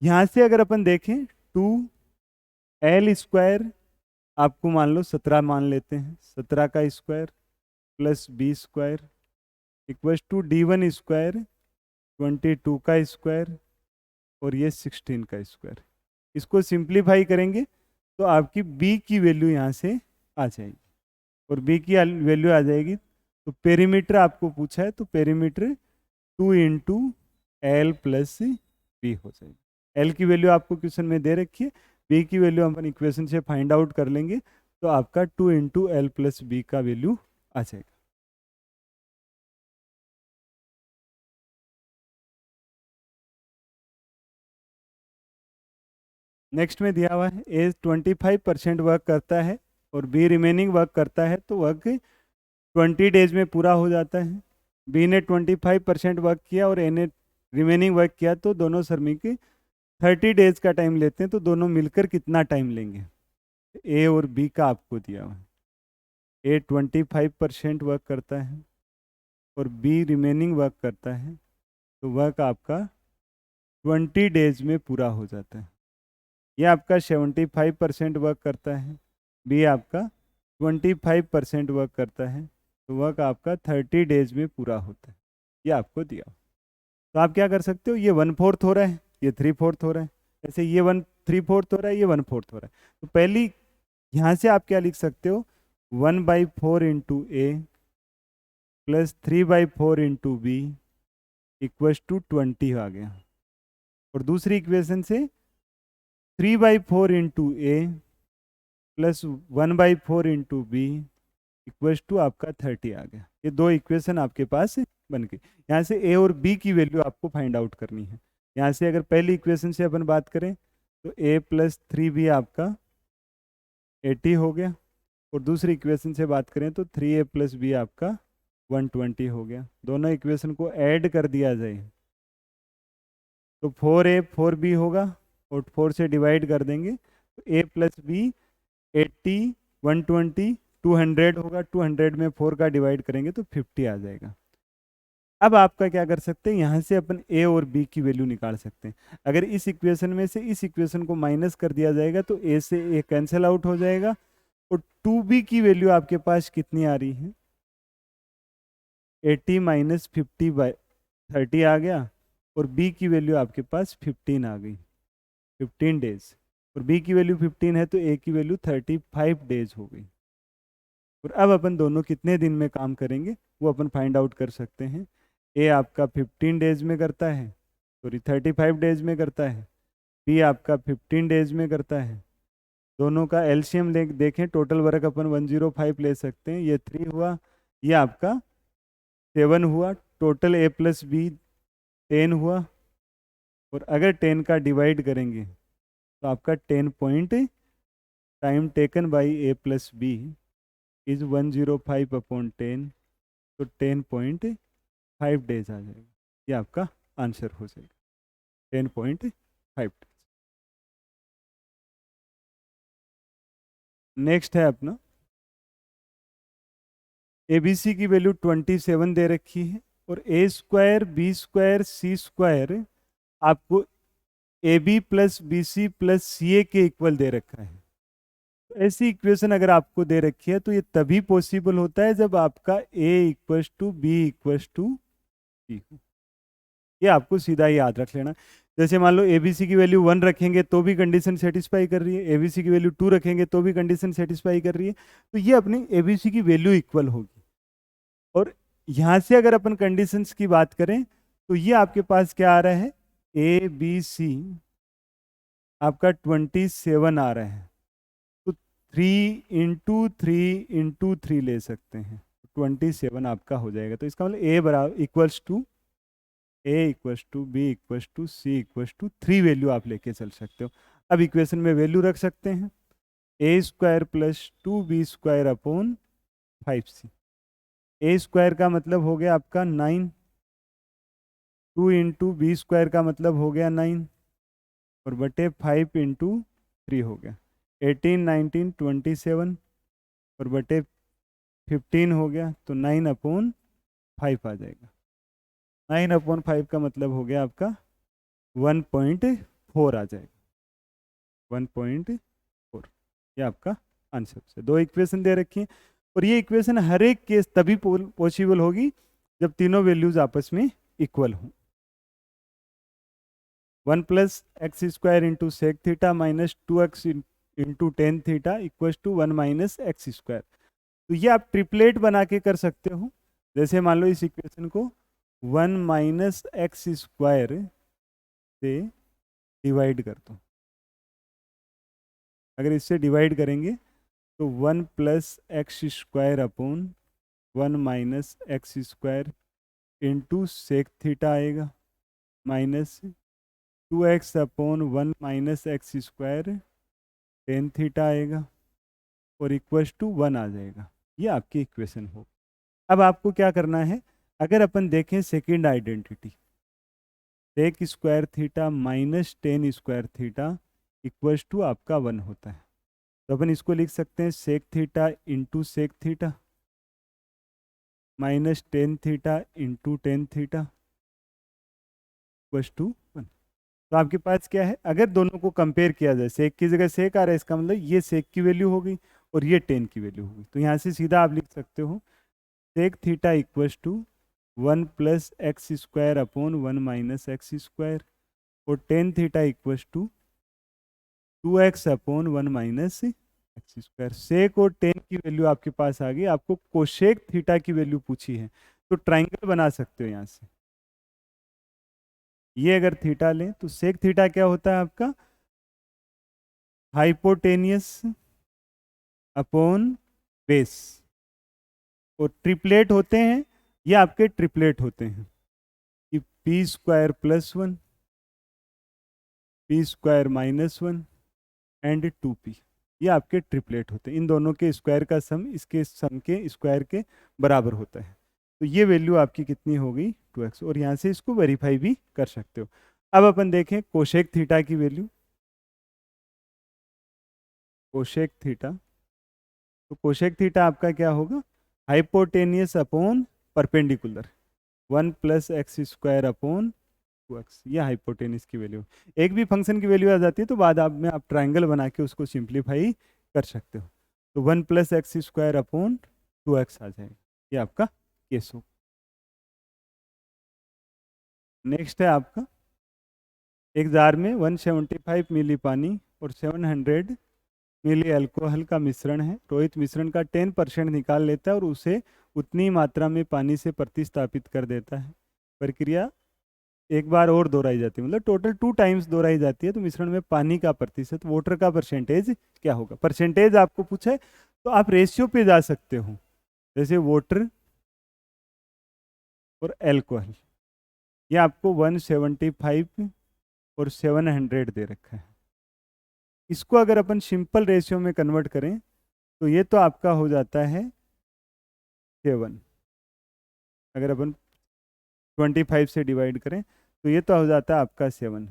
यहाँ से अगर अपन देखें 2L² आपको मान लो 17 मान लेते हैं, 17 का स्क्वायर + B² = D1² 22 का स्क्वायर, और ये 16 का स्क्वायर। इसको सिंप्लीफाई करेंगे तो आपकी B की वैल्यू यहाँ से आ जाएगी, और B की वैल्यू आ जाएगी। तो पेरीमीटर आपको पूछा है, तो पेरीमीटर 2 × L + B हो जाएगी। L की वैल्यू आपको क्वेश्चन में दे रखी है, B की वैल्यू अपन इक्वेशन से फाइंड आउट कर लेंगे, तो आपका 2 × L + B का वैल्यू आ जाएगा। नेक्स्ट में दिया हुआ है ए 25% वर्क करता है और बी रिमेनिंग वर्क करता है, तो वर्क 20 डेज में पूरा हो जाता है। बी ने 25% वर्क किया और ए ने रिमेनिंग वर्क किया तो दोनों श्रमिक 30 डेज का टाइम लेते हैं, तो दोनों मिलकर कितना टाइम लेंगे? ए और बी का आपको दिया हुआ है। ए 25% वर्क करता है और बी रिमेनिंग वर्क करता है, तो वर्क आपका 20 डेज में पूरा हो जाता है। ये आपका 75% वर्क करता है, बी आपका 25% वर्क करता है, तो वर्क आपका 30 डेज में पूरा होता है। ये आपको दिया। तो आप क्या कर सकते हो, ये 1/4 हो रहा है, ये 3/4 हो रहा है, ऐसे ये 3/4 हो रहा है, ये 1/4 हो रहा है। तो पहली यहाँ से आप क्या लिख सकते हो, 1/4 into a plus 3/4 into b equals to 20 आ गया। और दूसरी इक्वेशन से 3/4 into a plus 1/4 into b equals to आपका 30 आ गया। ये दो इक्वेशन आपके पास बन गई। यहाँ से ए और बी की वैल्यू आपको फाइंड आउट करनी है। यहाँ से अगर पहली इक्वेशन से अपन बात करें तो ए प्लस 3b आपका 80 हो गया, और दूसरी इक्वेशन से बात करें तो 3a प्लस बी आपका 120 हो गया। दोनों इक्वेशन को ऐड कर दिया जाए तो 4a 4b होगा, और 4 से डिवाइड कर देंगे तो a प्लस बी 80 120 200 होगा। 200 में 4 का डिवाइड करेंगे तो 50 आ जाएगा। अब आपका क्या कर सकते हैं, यहाँ से अपन a और b की वैल्यू निकाल सकते हैं। अगर इस इक्वेशन में से इस इक्वेशन को माइनस कर दिया जाएगा तो a से a कैंसिल आउट हो जाएगा, और 2b की वैल्यू आपके पास कितनी आ रही है, 80 माइनस 50/30 आ गया, और b की वैल्यू आपके पास 15 आ गई, 15 डेज। और b की वैल्यू 15 है तो a की वैल्यू 35 डेज हो गई। और अब अपन दोनों कितने दिन में काम करेंगे वो अपन फाइंड आउट कर सकते हैं। ए आपका 15 डेज में करता है, सॉरी 35 डेज में करता है, बी आपका 15 डेज में करता है। दोनों का एलसीएम देखें, टोटल वर्क अपन 105 ले सकते हैं। ये 3 हुआ, ये आपका 7 हुआ, टोटल ए प्लस बी 10 हुआ। और अगर 10 का डिवाइड करेंगे तो आपका 10 point time taken by a plus b is 105/10, तो 10.5 डेज आ जाएगा। ये आपका आंसर हो जाएगा, 10.5 डेज। नेक्स्ट है अपना ए बी सी की वैल्यू 27 दे रखी है, और a square b square c square आपको a b plus b c plus c a के इक्वल दे रखा है। तो ऐसी इक्वेशन अगर आपको दे रखी है तो ये तभी पॉसिबल होता है जब आपका a equals to b equals to c हो। ये आपको सीधा ही याद रख लेना। जैसे मान लो एबीसी की वैल्यू 1 रखेंगे तो भी कंडीशन सेटिस्फाई कर रही है, एबीसी की वैल्यू 2 रखेंगे तो भी कंडीशन सेटिस्फाई कर रही है, तो ये अपनी एबीसी की वैल्यू इक्वल होगी। और यहाँ से अगर अपन कंडीशंस की बात करें तो ये आपके पास क्या आ रहा है, ए बी सी आपका 27 आ रहा है, तो 3 × 3 × 3 ले सकते हैं, 27 आपका हो जाएगा। तो इसका मतलब ए बराबर equals to a equals to b equals to c equals to 3 value आप लेके चल सकते हो। अब इक्वेशन में वैल्यू रख सकते हैं, ए स्क्वायर प्लस 2b² / 5c। ए स्क्वायर का मतलब हो गया आपका 9, 2 × b² का मतलब हो गया 9, और बटे 5 × 3 हो गया 18 19 27, और बटे 15 हो गया, तो 9/5 आ जाएगा। 9/5 का मतलब हो गया आपका 1.4 आ जाएगा, 1.4। ये आपका आंसर है। दो इक्वेशन दे रखी है, और ये इक्वेशन हर एक केस तभी पॉसिबल होगी जब तीनों वैल्यूज आपस में इक्वल हो। 1 + x² × sec theta minus 2x × tan theta equals to 1 - x²। तो ये आप ट्रिपलेट बना के कर सकते हो। जैसे मान लो इस इक्वेशन को 1 - x² से डिवाइड कर दो। अगर इससे डिवाइड करेंगे तो 1 + x² / 1 - x² × sec थीटा आएगा, minus 2x/1 - x² tan theta आएगा, और इक्वल्स टू 1 आ जाएगा। ये आपकी इक्वेशन हो। अब आपको क्या करना है, अगर अपन देखें second identity, sec square theta minus tan square theta equals to आपका 1 होता है। तो अपन इसको लिख सकते हैं sec theta into sec theta minus tan theta into tan theta equals to 1। तो आपके पास क्या है, अगर दोनों को कंपेयर किया जाए, सेक की जगह सेक आ रहा है, इसका मतलब ये सेक की वैल्यू हो गई और ये टेन की वैल्यू हो गई। तो यहाँ से सीधा आप लिख सकते हो sec theta equals to 1 plus x square upon 1 minus x square और tan theta equals to 2x upon 1 minus x square. Sec और टेन की वैल्यू आपके पास आ गई, आपको कोशेक थीटा की वैल्यू पूछी है, तो ट्राइंगल बना सकते हो यहाँ से। ये अगर थीटा लें तो सेक थीटा क्या होता है आपका, हाइपोटेनियस अपॉन बेस, और ट्रिपलेट होते हैं, ये आपके ट्रिपलेट होते हैं कि P square plus 1, P square minus 1 and 2p, ये आपके ट्रिपलेट होते हैं। इन दोनों के स्क्वायर का सम इसके सम के स्क्वायर के बराबर होता है। तो ये वैल्यू आपकी कितनी हो गई 2x, और यहाँ से इसको वेरीफाई भी कर सकते हो। अब अपन देखें कोशेक थीटा की वैल्यू, कोशेक थीटा, तो कोशेक थीटा आपका क्या होगा, hypotenuse upon perpendicular 1 plus x square upon 2x, ये हाइपोटेनियस की वैल्यू। एक भी फंक्शन की वैल्यू आ जाती है तो बाद आप में आप ट्राइंगल बना के उसको सिंप्लीफाई कर सकते हो। तो 1 plus x square upon 2x आ जाएगा, ये आपका केस हो। नेक्स्ट है आपका, एक जार में 175 मिली पानी और 700 मिली अल्कोहल का मिश्रण है। रोहित मिश्रण का 10% निकाल लेता है और उसे उतनी मात्रा में पानी से प्रतिस्थापित कर देता है। प्रक्रिया एक बार और दोहराई जाती है, मतलब टोटल 2 टाइम्स दोहराई जाती है, तो मिश्रण में पानी का प्रतिशत, वाटर का परसेंटेज क्या होगा। परसेंटेज आपको पूछा है तो आप रेशियो पे जा सकते हो, जैसे वाटर और अल्कोहल, ये आपको 175 और 700 दे रखा है। इसको अगर अपन सिंपल रेशियो में कन्वर्ट करें तो ये तो आपका हो जाता है 7, अगर अपन 25 से डिवाइड करें तो ये तो हो जाता है आपका 7,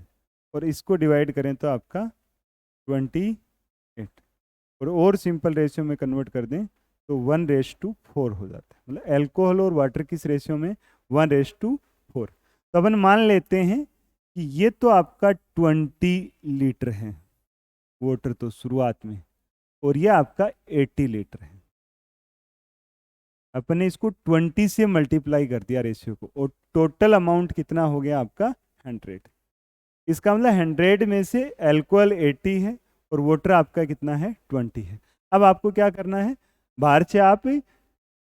और इसको डिवाइड करें तो आपका 28, और सिंपल रेशियो में कन्वर्ट कर दें तो 1:4 हो जाता है। मतलब अल्कोहल और वाटर किस रेशियो में, 1:4। तो अपन मान लेते हैं कि ये तो आपका 20 लीटर है वाटर तो शुरुआत में, और ये आपका 80 लीटर है। अपन ने इसको 20 से मल्टीप्लाई कर दिया रेशियो को, और टोटल अमाउंट कितना हो गया आपका 100। इसका मतलब 100 में से अल्कोहल 80 है और वाटर आपका कितना है 20 है। अब आपको क्या करना है, बाहर से आप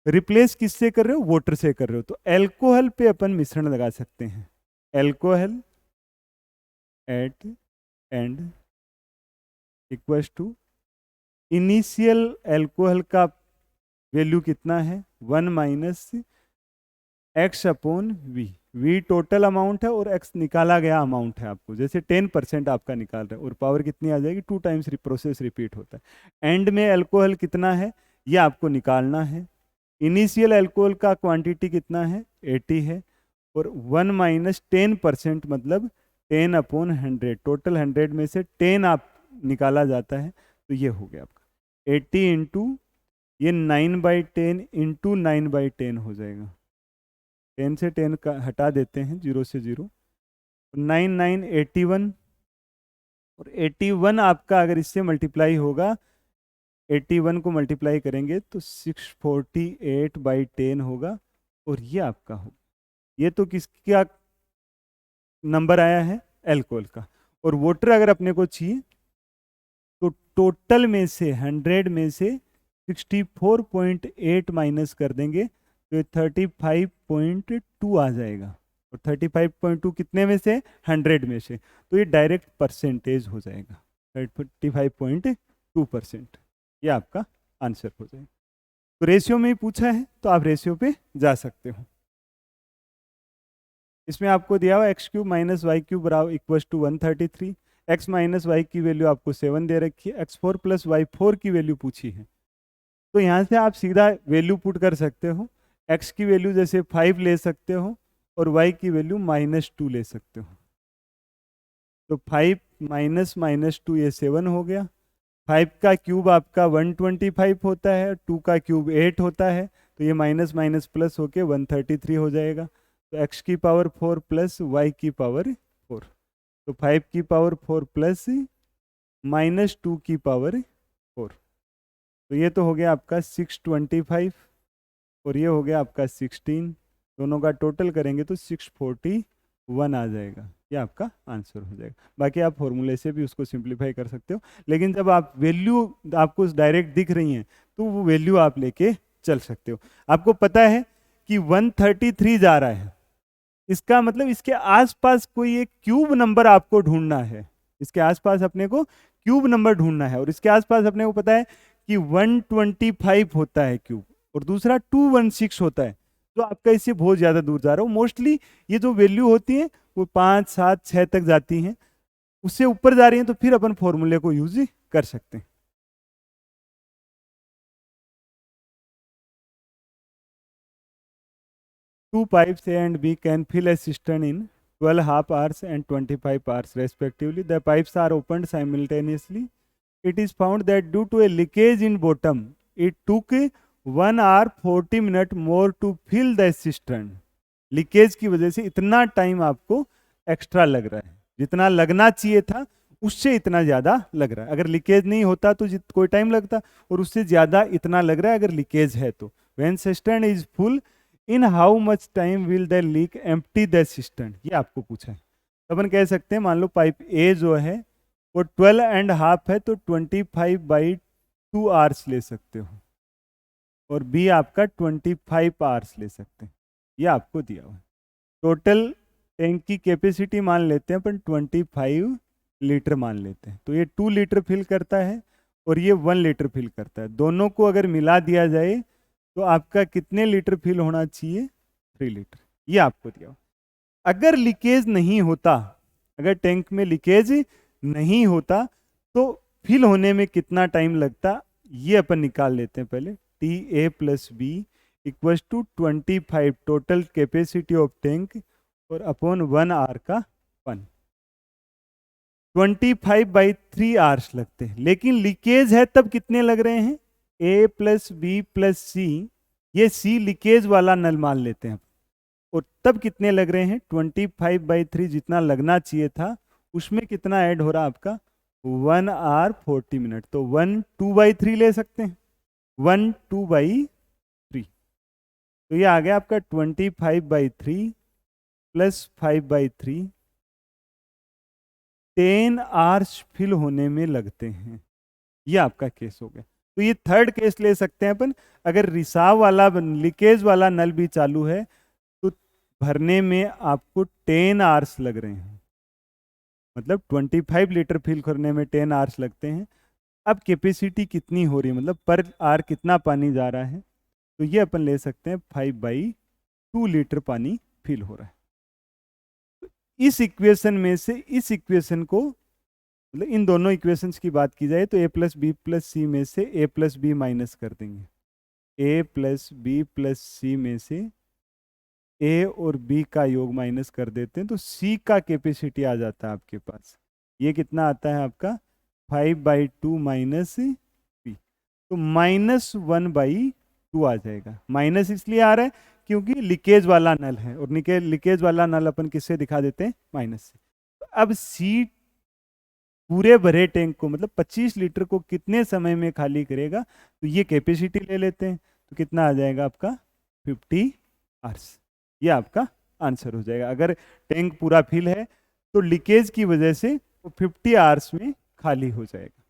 रिप्लेस किससे कर रहे हो, वाटर से कर रहे हो, तो अल्कोहल पे अपन मिश्रण लगा सकते हैं। Alcohol at end equals to initial alcohol का वैल्यू कितना है 1 minus x upon v. V total amount है और एक्स निकाला गया अमाउंट है आपको, जैसे 10% आपका निकाल रहे हैं, और पावर कितनी आ जाएगी 2 टाइम्स प्रोसेस रिपीट होता है। एंड में अल्कोहल कितना है ये आपको निकालना है। इनिशियल अल्कोहल का क्वांटिटी कितना है 80 है, और 1 माइनस 10% मतलब 10 अपॉन 100, टोटल 100 में से 10 आप निकाला जाता है, तो ये हो गया आपका 80 इंटू ये 9/10 इंटू 9/10 हो जाएगा। 10 से 10 का हटा देते हैं, 0 से 0, 9 9 81, और 81 आपका अगर इससे मल्टीप्लाई होगा, 81 को मल्टीप्लाई करेंगे तो 648/10 होगा, और ये आपका होगा। ये तो किसका नंबर आया है, अल्कोहल का। और वाटर अगर अपने को चाहिए तो टोटल में से 100 में से 64.8 माइनस कर देंगे तो 35.2 आ जाएगा, और 35.2 कितने में से 100 में से, तो ये डायरेक्ट परसेंटेज हो जाएगा 35.2%। ये आपका आंसर हो जाएगा। तो रेशियो में ही पूछा है तो आप रेशियो पे जा सकते हो। इसमें आपको दिया हुआ x³ माइनस y³ बराबर equals to 133, x minus y की वैल्यू आपको 7 दे रखी है, x4 प्लस y4 की वैल्यू पूछी है। तो यहाँ से आप सीधा वैल्यू पुट कर सकते हो, x की वैल्यू जैसे 5 ले सकते हो और y की वैल्यू -2 ले सकते हो। तो 5 माइनस माइनस 2 ये 7 हो गया। 5 का क्यूब आपका 125 होता है, 2 का क्यूब 8 होता है, तो ये माइनस माइनस प्लस होके 133 हो जाएगा। तो x की पावर 4 प्लस y की पावर 4, तो 5 की पावर 4 प्लस माइनस 2 की पावर 4, तो ये तो हो गया आपका 625 और ये हो गया आपका 16, दोनों का टोटल करेंगे तो 641 आ जाएगा। ये आपका आंसर हो जाएगा। बाकी आप फॉर्मूले से भी उसको सिंप्लीफाई कर सकते हो, लेकिन जब आप वैल्यू आपको डायरेक्ट दिख रही हैं तो वो वैल्यू आप लेके चल सकते हो। आपको पता है कि 133 जा रहा है, इसका मतलब इसके आसपास कोई एक क्यूब नंबर आपको ढूंढना है। इसके आसपास अपने को क्यूब नंबर ढूंढना है, और इसके आसपास अपने को पता है कि 125 होता है क्यूब, और दूसरा 216 होता है। तो आपका इससे बहुत ज़्यादा दूर जा रहा हो। मोस्टली ये जो वैल्यू होती है वो 5, 7, 6 तक जाती हैं, उससे ऊपर जा रही हैं तो फिर अपन फॉर्मूले को यूज कर सकते हैं। Two pipes A and B can fill a cistern in 12 half hours and 25 hours respectively. The pipes are opened simultaneously. It is found that due to a leakage in bottom, it took 1 hour 40 minutes more to fill the cistern. Leakage की वजह से इतना time आपको extra लग रहा है, जितना लगना चाहिए था उससे इतना ज़्यादा लग रहा है। अगर लीकेज नहीं होता तो कोई टाइम लगता, और उससे ज़्यादा इतना लग रहा है अगर लीकेज है तो। When cistern is full, in how much time will the leak empty the cistern, ये आपको पूछा है। तो अपन कह सकते हैं, मान लो पाइप ए जो है वो 12.5 है, तो 25/2 आवर्स ले सकते हो, और बी आपका 25 आवर्स ले सकते हैं। ये आपको दिया हुआ है। टोटल टैंक की कैपेसिटी मान लेते हैं अपन 25 लीटर मान लेते हैं, तो ये 2 लीटर फिल करता है और ये 1 लीटर फिल करता है। दोनों को अगर मिला दिया जाए तो आपका कितने लीटर फिल होना चाहिए? 3 लीटर। ये आपको दिया हुआ। अगर लीकेज नहीं होता, अगर टैंक में लीकेज नहीं होता तो फिल होने में कितना टाइम लगता, ये अपन निकाल लेते हैं पहले। T a plus b equal to 25 total capacity of tank और अपॉन 1 आवर का 1, 25/3 आवर्स लगते हैं। लेकिन लीकेज है तब कितने लग रहे हैं? ए प्लस बी प्लस सी, ये सी लीकेज वाला नल मान लेते हैं, और तब कितने लग रहे हैं? 25/3 जितना लगना चाहिए था उसमें कितना ऐड हो रहा आपका? 1 आवर 40 मिनट। तो 1 2/3 ले सकते हैं, 1 2/3, तो ये आ गया आपका 25/3 प्लस 5/3, 10 आवर्स फिल होने में लगते हैं। ये आपका केस हो गया। तो ये थर्ड केस ले सकते हैं अपन, अगर रिसाव वाला लीकेज वाला नल भी चालू है तो भरने में आपको 10 आवर्स लग रहे हैं, मतलब 25 लीटर फिल करने में 10 आवर्स लगते हैं। अब कैपेसिटी कितनी हो रही है, मतलब पर आवर कितना पानी जा रहा है, तो ये अपन ले सकते हैं 5/2 लीटर पानी फिल हो रहा है। इस इक्वेशन में से इस इक्वेशन को, मतलब इन दोनों इक्वेशंस की बात की जाए तो a प्लस बी प्लस सी में से a प्लस बी माइनस कर देंगे। a प्लस बी प्लस सी में से a और b का योग माइनस कर देते हैं तो c का कैपेसिटी आ जाता है आपके पास। ये कितना आता है आपका? 5/2 माइनस b, तो -1/2 आ जाएगा। माइनस इसलिए आ रहा है क्योंकि लीकेज वाला नल है, और लीकेज वाला नल अपन किससे दिखा देते हैं? माइनस से। तो अब सी पूरे भरे टैंक को, मतलब 25 लीटर को कितने समय में खाली करेगा, तो ये कैपेसिटी ले लेते हैं, तो कितना आ जाएगा आपका? 50 आवर्स। ये आपका आंसर हो जाएगा। अगर टैंक पूरा फिल है तो लीकेज की वजह से वो 50 आवर्स में खाली हो जाएगा।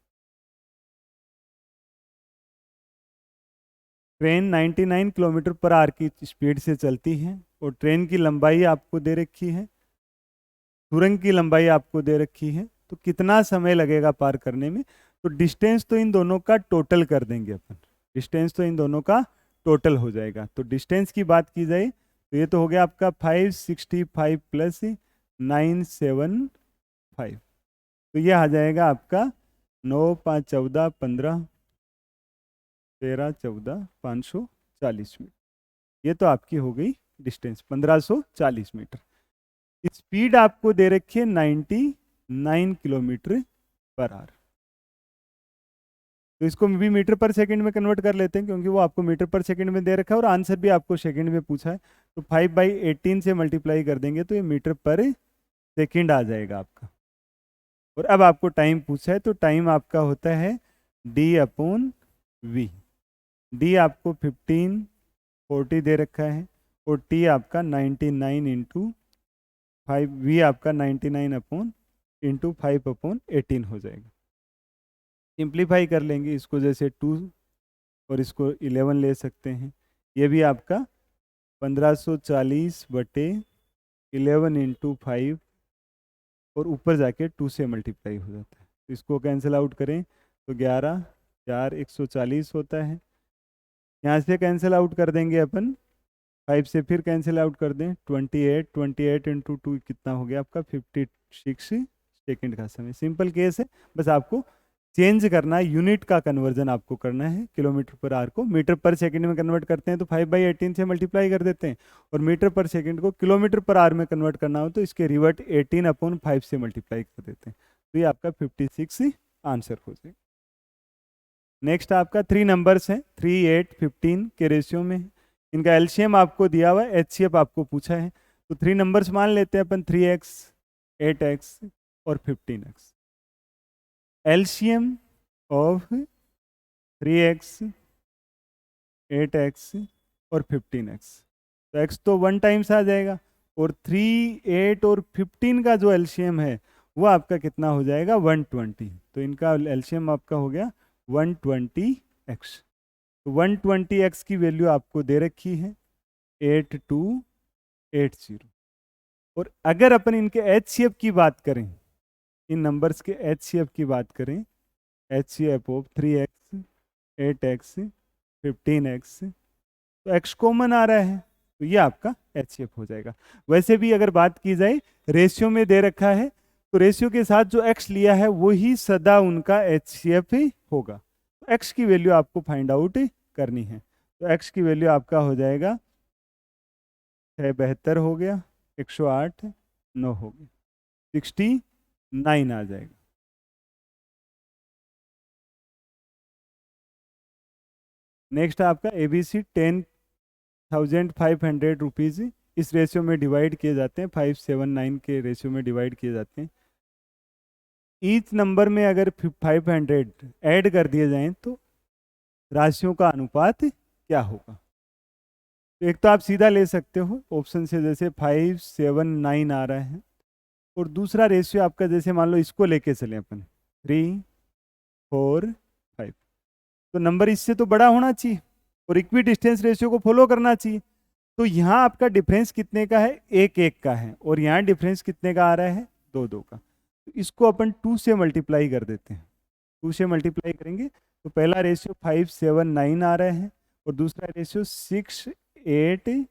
ट्रेन 99 किलोमीटर पर आवर की स्पीड से चलती है, और ट्रेन की लंबाई आपको दे रखी है, सुरंग की लंबाई आपको दे रखी है, तो कितना समय लगेगा पार करने में? तो डिस्टेंस तो इन दोनों का टोटल कर देंगे अपन, डिस्टेंस तो इन दोनों का टोटल हो जाएगा। तो डिस्टेंस की बात की जाए तो ये तो हो गया आपका 565 प्लस 975, तो ये आ जाएगा आपका 9 5 14 15 13 14 540 मीटर। ये तो आपकी हो गई डिस्टेंस 1540 मीटर। स्पीड आपको दे रखी है 90 9 किलोमीटर पर आवर। तो इसको भी मीटर पर सेकंड में कन्वर्ट कर लेते हैं, क्योंकि वो आपको मीटर पर सेकंड में दे रखा है और आंसर भी आपको सेकंड में पूछा है। तो 5/18 से मल्टीप्लाई कर देंगे तो ये मीटर पर सेकंड आ जाएगा आपका। और अब आपको टाइम पूछा है, तो टाइम आपका होता है D/V। डी आपको 1540 दे रखा है और टी आपका 99 इंटू 5, वी आपका 99/5/18 हो जाएगा। सिंप्लीफाई कर लेंगे इसको, जैसे 2 और इसको 11 ले सकते हैं। ये भी आपका 1540/11 इंटू 5 और ऊपर जाके 2 से मल्टीप्लाई हो जाता है। तो इसको कैंसिल आउट करें तो 11 4 140 होता है। यहाँ से कैंसिल आउट कर देंगे अपन, 5 से फिर कैंसिल आउट कर दें, 28 इंटू 2 कितना हो गया आपका 56 सेकंड का समय। सिंपल केस है, बस आपको चेंज करना है, यूनिट का कन्वर्जन आपको करना है। किलोमीटर पर आवर को मीटर पर सेकंड में कन्वर्ट करते हैं तो 5/18 से मल्टीप्लाई कर देते हैं, और मीटर पर सेकंड को किलोमीटर पर आवर में कन्वर्ट करना हो तो इसके रिवर्ट 18/5 से मल्टीप्लाई कर देते हैं। तो ये आपका 56 आंसर हो जाएगा। नेक्स्ट आपका 3 नंबर्स हैं, 3, 8, 15 के रेशियो में है। इनका एलसीएम आपको दिया हुआ है, एचसीएफ आपको पूछा है। तो 3 नंबर्स मान लेते हैं अपन, 3x, 8x और 15x। LCM of 3x, 8x और 15x, तो x तो 1 टाइम्स आ जाएगा, और 3, 8 और 15 का जो एलसीएम है वो आपका कितना हो जाएगा 120। तो इनका एलसीएम आपका हो गया 120x। तो 120x की वैल्यू आपको दे रखी है 8280। और अगर अपन इनके एचसीएफ की बात करें, इन नंबर्स के एचसीएफ की बात करें, HCF of 3x, 8x, 15x, तो x कॉमन आ रहा है तो ये आपका एचसीएफ हो जाएगा। वैसे भी अगर बात की जाए, रेशियो में दे रखा है तो रेशियो के साथ जो x लिया है वही सदा उनका एचसीएफ ही होगा। तो x की वैल्यू आपको फाइंड आउट करनी है। तो x की वैल्यू आपका हो जाएगा 672 हो गया, 108 9 हो गया, 69 आ जाएगा। नेक्स्ट आपका एबीसी 10,500 रुपीज़ इस रेशियो में डिवाइड किए जाते हैं, 579 के रेशियो में डिवाइड किए जाते हैं। ईच नंबर में अगर 500 ऐड कर दिए जाएं तो राशियों का अनुपात क्या होगा। तो एक तो आप सीधा ले सकते हो ऑप्शन से, जैसे 579 आ रहा है, और दूसरा रेशियो आपका जैसे मान लो इसको लेके चले अपन 3, 4, 5, तो नंबर इससे तो बड़ा होना चाहिए और इक्वी डिस्टेंस रेशियो को फॉलो करना चाहिए। तो यहाँ आपका डिफरेंस कितने का है, 1 का है, और यहाँ डिफरेंस कितने का आ रहा है 2 का। तो इसको अपन 2 से मल्टीप्लाई कर देते हैं। 2 से मल्टीप्लाई करेंगे तो पहला रेशियो 579 आ रहा है और दूसरा रेशियो 6, 8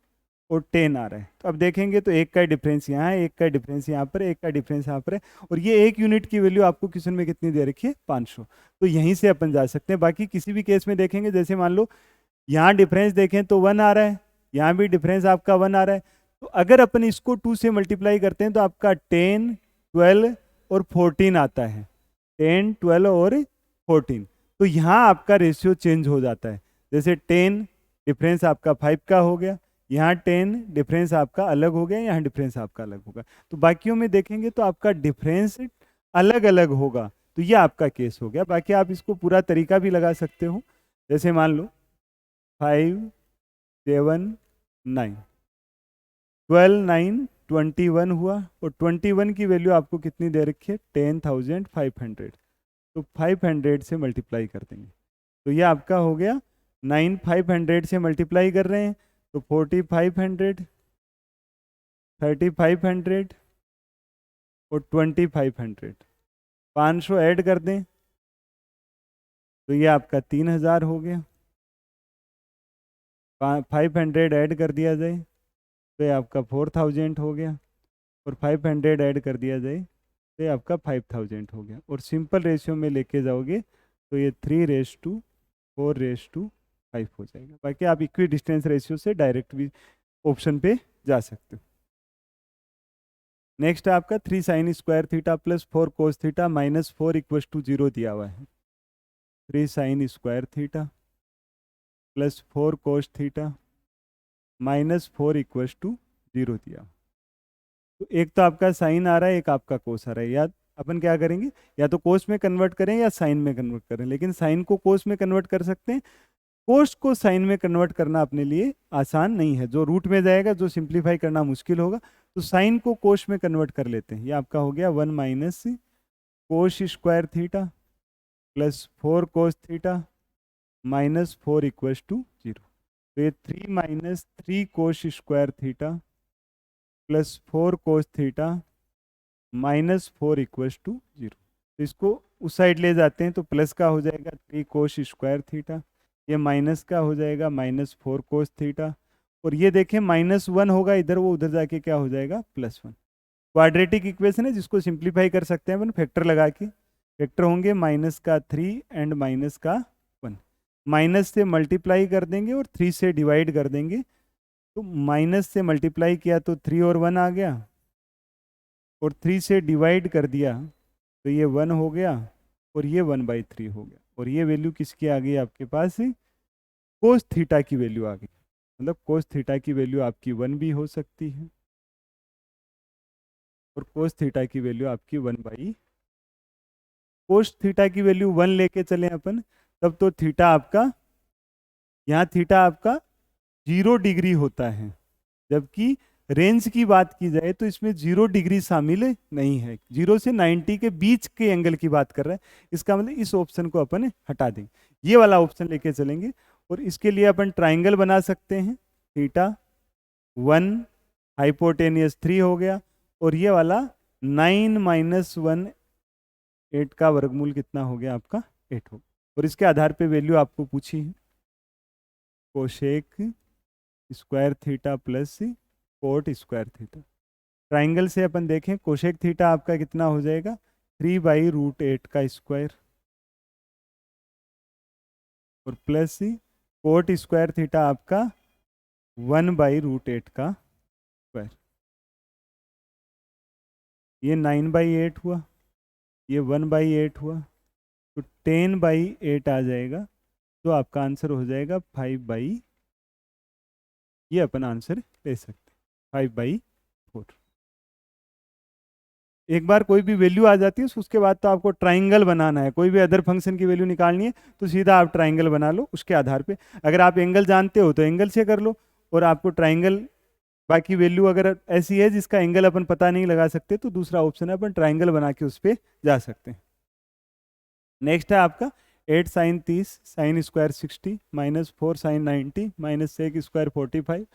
और 10 आ रहा है। तो अब देखेंगे तो 1 का डिफरेंस यहाँ है, 1 का डिफरेंस यहाँ पर है, 1 का डिफरेंस यहाँ पर है, और ये 1 यूनिट की वैल्यू आपको क्वेश्चन में कितनी दे रखी है 500। तो यहीं से अपन जा सकते हैं। बाकी किसी भी केस में देखेंगे, जैसे मान लो यहाँ डिफरेंस देखें तो 1 आ रहा है, यहाँ भी डिफरेंस आपका 1 आ रहा है। तो अगर अपन इसको 2 से मल्टीप्लाई करते हैं तो आपका 10, 12 और 14 आता है, 10, 12 और 14। तो यहाँ आपका रेशियो चेंज हो जाता है। जैसे 10 डिफरेंस आपका 5 का हो गया, यहाँ 10 डिफरेंस आपका अलग हो गया, यहाँ डिफरेंस आपका अलग होगा। तो बाकियों में देखेंगे तो आपका डिफरेंस अलग अलग होगा। तो ये आपका केस हो गया। बाकी आप इसको पूरा तरीका भी लगा सकते हो, जैसे मान लो 5, 7, 9, 12, 9, 21 हुआ, और 21 की वैल्यू आपको कितनी दे रखी है 10,500। तो 500 से मल्टीप्लाई कर देंगे तो ये आपका हो गया 9, 500 से मल्टीप्लाई कर रहे हैं तो 4,500, 3,500 और 2,500, 500 ऐड कर दें तो ये आपका 3,000 हो गया। 500 ऐड कर दिया जाए तो ये आपका 4,000 हो गया, और 500 ऐड कर दिया जाए तो ये आपका 5,000 हो गया। और सिंपल रेशियो में लेके जाओगे तो ये 3:4:5 हो जाएगा। बाकी आप इक्वी डिस्टेंस रेशियो से डायरेक्ट भी ऑप्शन पे जा सकते हो। नेक्स्ट है आपका 3 sine square theta plus 4 cos theta minus 4 equals to 0 दिया हुआ है। 3 sine square theta plus 4 cos theta minus 4 equals to 0 दिया। तो एक तो आपका साइन आ रहा है, एक आपका कोस आ रहा है। या अपन क्या करेंगे, या तो कोस में कन्वर्ट करें या साइन में कन्वर्ट करें, लेकिन साइन को कोस में कन्वर्ट कर सकते हैं, कोस को साइन में कन्वर्ट करना अपने लिए आसान नहीं है। जो रूट में जाएगा, जो सिंप्लीफाई करना मुश्किल होगा, तो साइन को कोस में कन्वर्ट कर लेते हैं। ये आपका हो गया 1 minus cos square theta plus 4 cos theta minus 4 equals to 0। तो ये 3 minus 3 cos square theta plus 4 cos theta minus 4 equals to 0। तो इसको उस साइड ले जाते हैं तो प्लस का हो जाएगा 3 कोस स्क्वायर थीटा, ये माइनस का हो जाएगा माइनस 4 कोस थीटा, और ये देखें -1 होगा इधर, वो उधर जाके क्या हो जाएगा +1। क्वाड्रेटिक इक्वेशन है जिसको सिंप्लीफाई कर सकते हैं अपन फैक्टर लगा के। फैक्टर होंगे माइनस का 3 एंड माइनस का 1। माइनस से मल्टीप्लाई कर देंगे और 3 से डिवाइड कर देंगे। तो माइनस से मल्टीप्लाई किया तो 3 और 1 आ गया, और 3 से डिवाइड कर दिया तो ये 1 हो गया, और ये 1/3 हो गया। और ये वैल्यू किसकी आ गई आपके पास, कोस थीटा की वैल्यू आ गई। मतलब कोस थीटा की वैल्यू आपकी 1 भी हो सकती है, और कोस थीटा की वैल्यू आपकी 1/। कोस थीटा की वैल्यू 1 लेके चले अपन, तब तो थीटा आपका, यहाँ थीटा आपका 0 डिग्री होता है, जबकि रेंज की बात की जाए तो इसमें 0 डिग्री शामिल नहीं है। 0 से 90 के बीच के एंगल की बात कर रहे हैं। इसका मतलब इस ऑप्शन को अपन हटा देंगे, ये वाला ऑप्शन लेके चलेंगे। और इसके लिए अपन ट्राइंगल बना सकते हैं। थीटा 1 हाइपोटेनियस 3 हो गया, और ये वाला 9 माइनस 1 8 का वर्गमूल कितना हो गया आपका 8 हो। और इसके आधार पे वैल्यू आपको पूछी है cosec square theta plus coat square theta. Triangle से अपन देखें, कोशेक थीटा आपका कितना हो जाएगा 3/√8 का स्क्वायर, और प्लस कोट स्क्वायर थीटा आपका 1/√8 का स्क्वायर। ये 9/8 हुआ, ये 1/8 हुआ, तो 10/8 आ जाएगा। तो आपका आंसर हो जाएगा 5/, ये अपन आंसर ले सकते हैं 5/4। एक बार कोई भी वैल्यू आ जाती है उसके बाद तो आपको ट्राइंगल बनाना है। कोई भी अदर फंक्शन की वैल्यू निकालनी है तो सीधा आप ट्राइंगल बना लो उसके आधार पे। अगर आप एंगल जानते हो तो एंगल से कर लो, और आपको ट्राइंगल बाकी वैल्यू अगर ऐसी है जिसका एंगल अपन पता नहीं लगा सकते तो दूसरा ऑप्शन है अपन ट्राइंगल बना के उस पर जा सकते हैं। नेक्स्ट है आपका 8 sine 30 sine square 60 minus 4 sine 90 minus sec square 45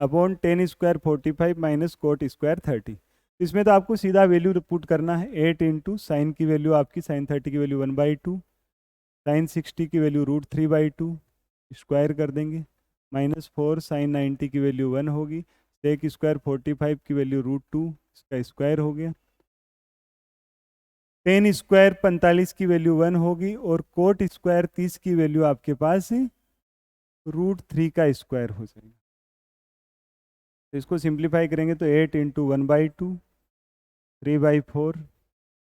upon 10 square 45 minus cot square 30। इसमें तो आपको सीधा वैल्यू पुट करना है। 8 इंटू साइन की वैल्यू आपकी साइन 30 की वैल्यू 1/2, साइन 60 की वैल्यू √3/2 स्क्वायर कर देंगे, -4 साइन 90 की वैल्यू 1 होगी, सेक स्क्वायर 45 की वैल्यू √2 इसका स्क्वायर हो गया, 10 स्क्वायर 45 की वैल्यू 1 होगी, और कोट स्क्वायर 30 की वैल्यू आपके पास √3 का स्क्वायर हो जाएगा। तो इसको सिंप्लीफाई करेंगे तो 8 इंटू 1/2 3/4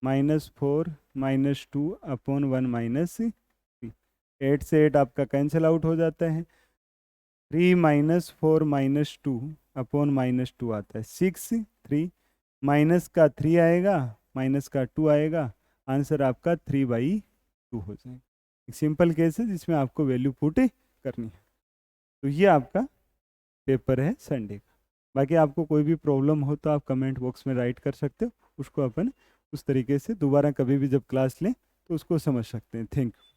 -4 -2 अपॉन 1 -3। 8 से 8 आपका कैंसिल आउट हो जाता है। 3 -4 -2 अपॉन -2 आता है 6। 3 माइनस का 3 आएगा, माइनस का 2 आएगा, आंसर आपका 3/2 हो जाएगा। एक सिंपल केस है जिसमें आपको वैल्यू पुट करनी है। तो ये आपका पेपर है संडे का। बाकी आपको कोई भी प्रॉब्लम हो तो आप कमेंट बॉक्स में राइट कर सकते हो, उसको अपन उस तरीके से दोबारा कभी भी जब क्लास लें तो उसको समझ सकते हैं। Thank you.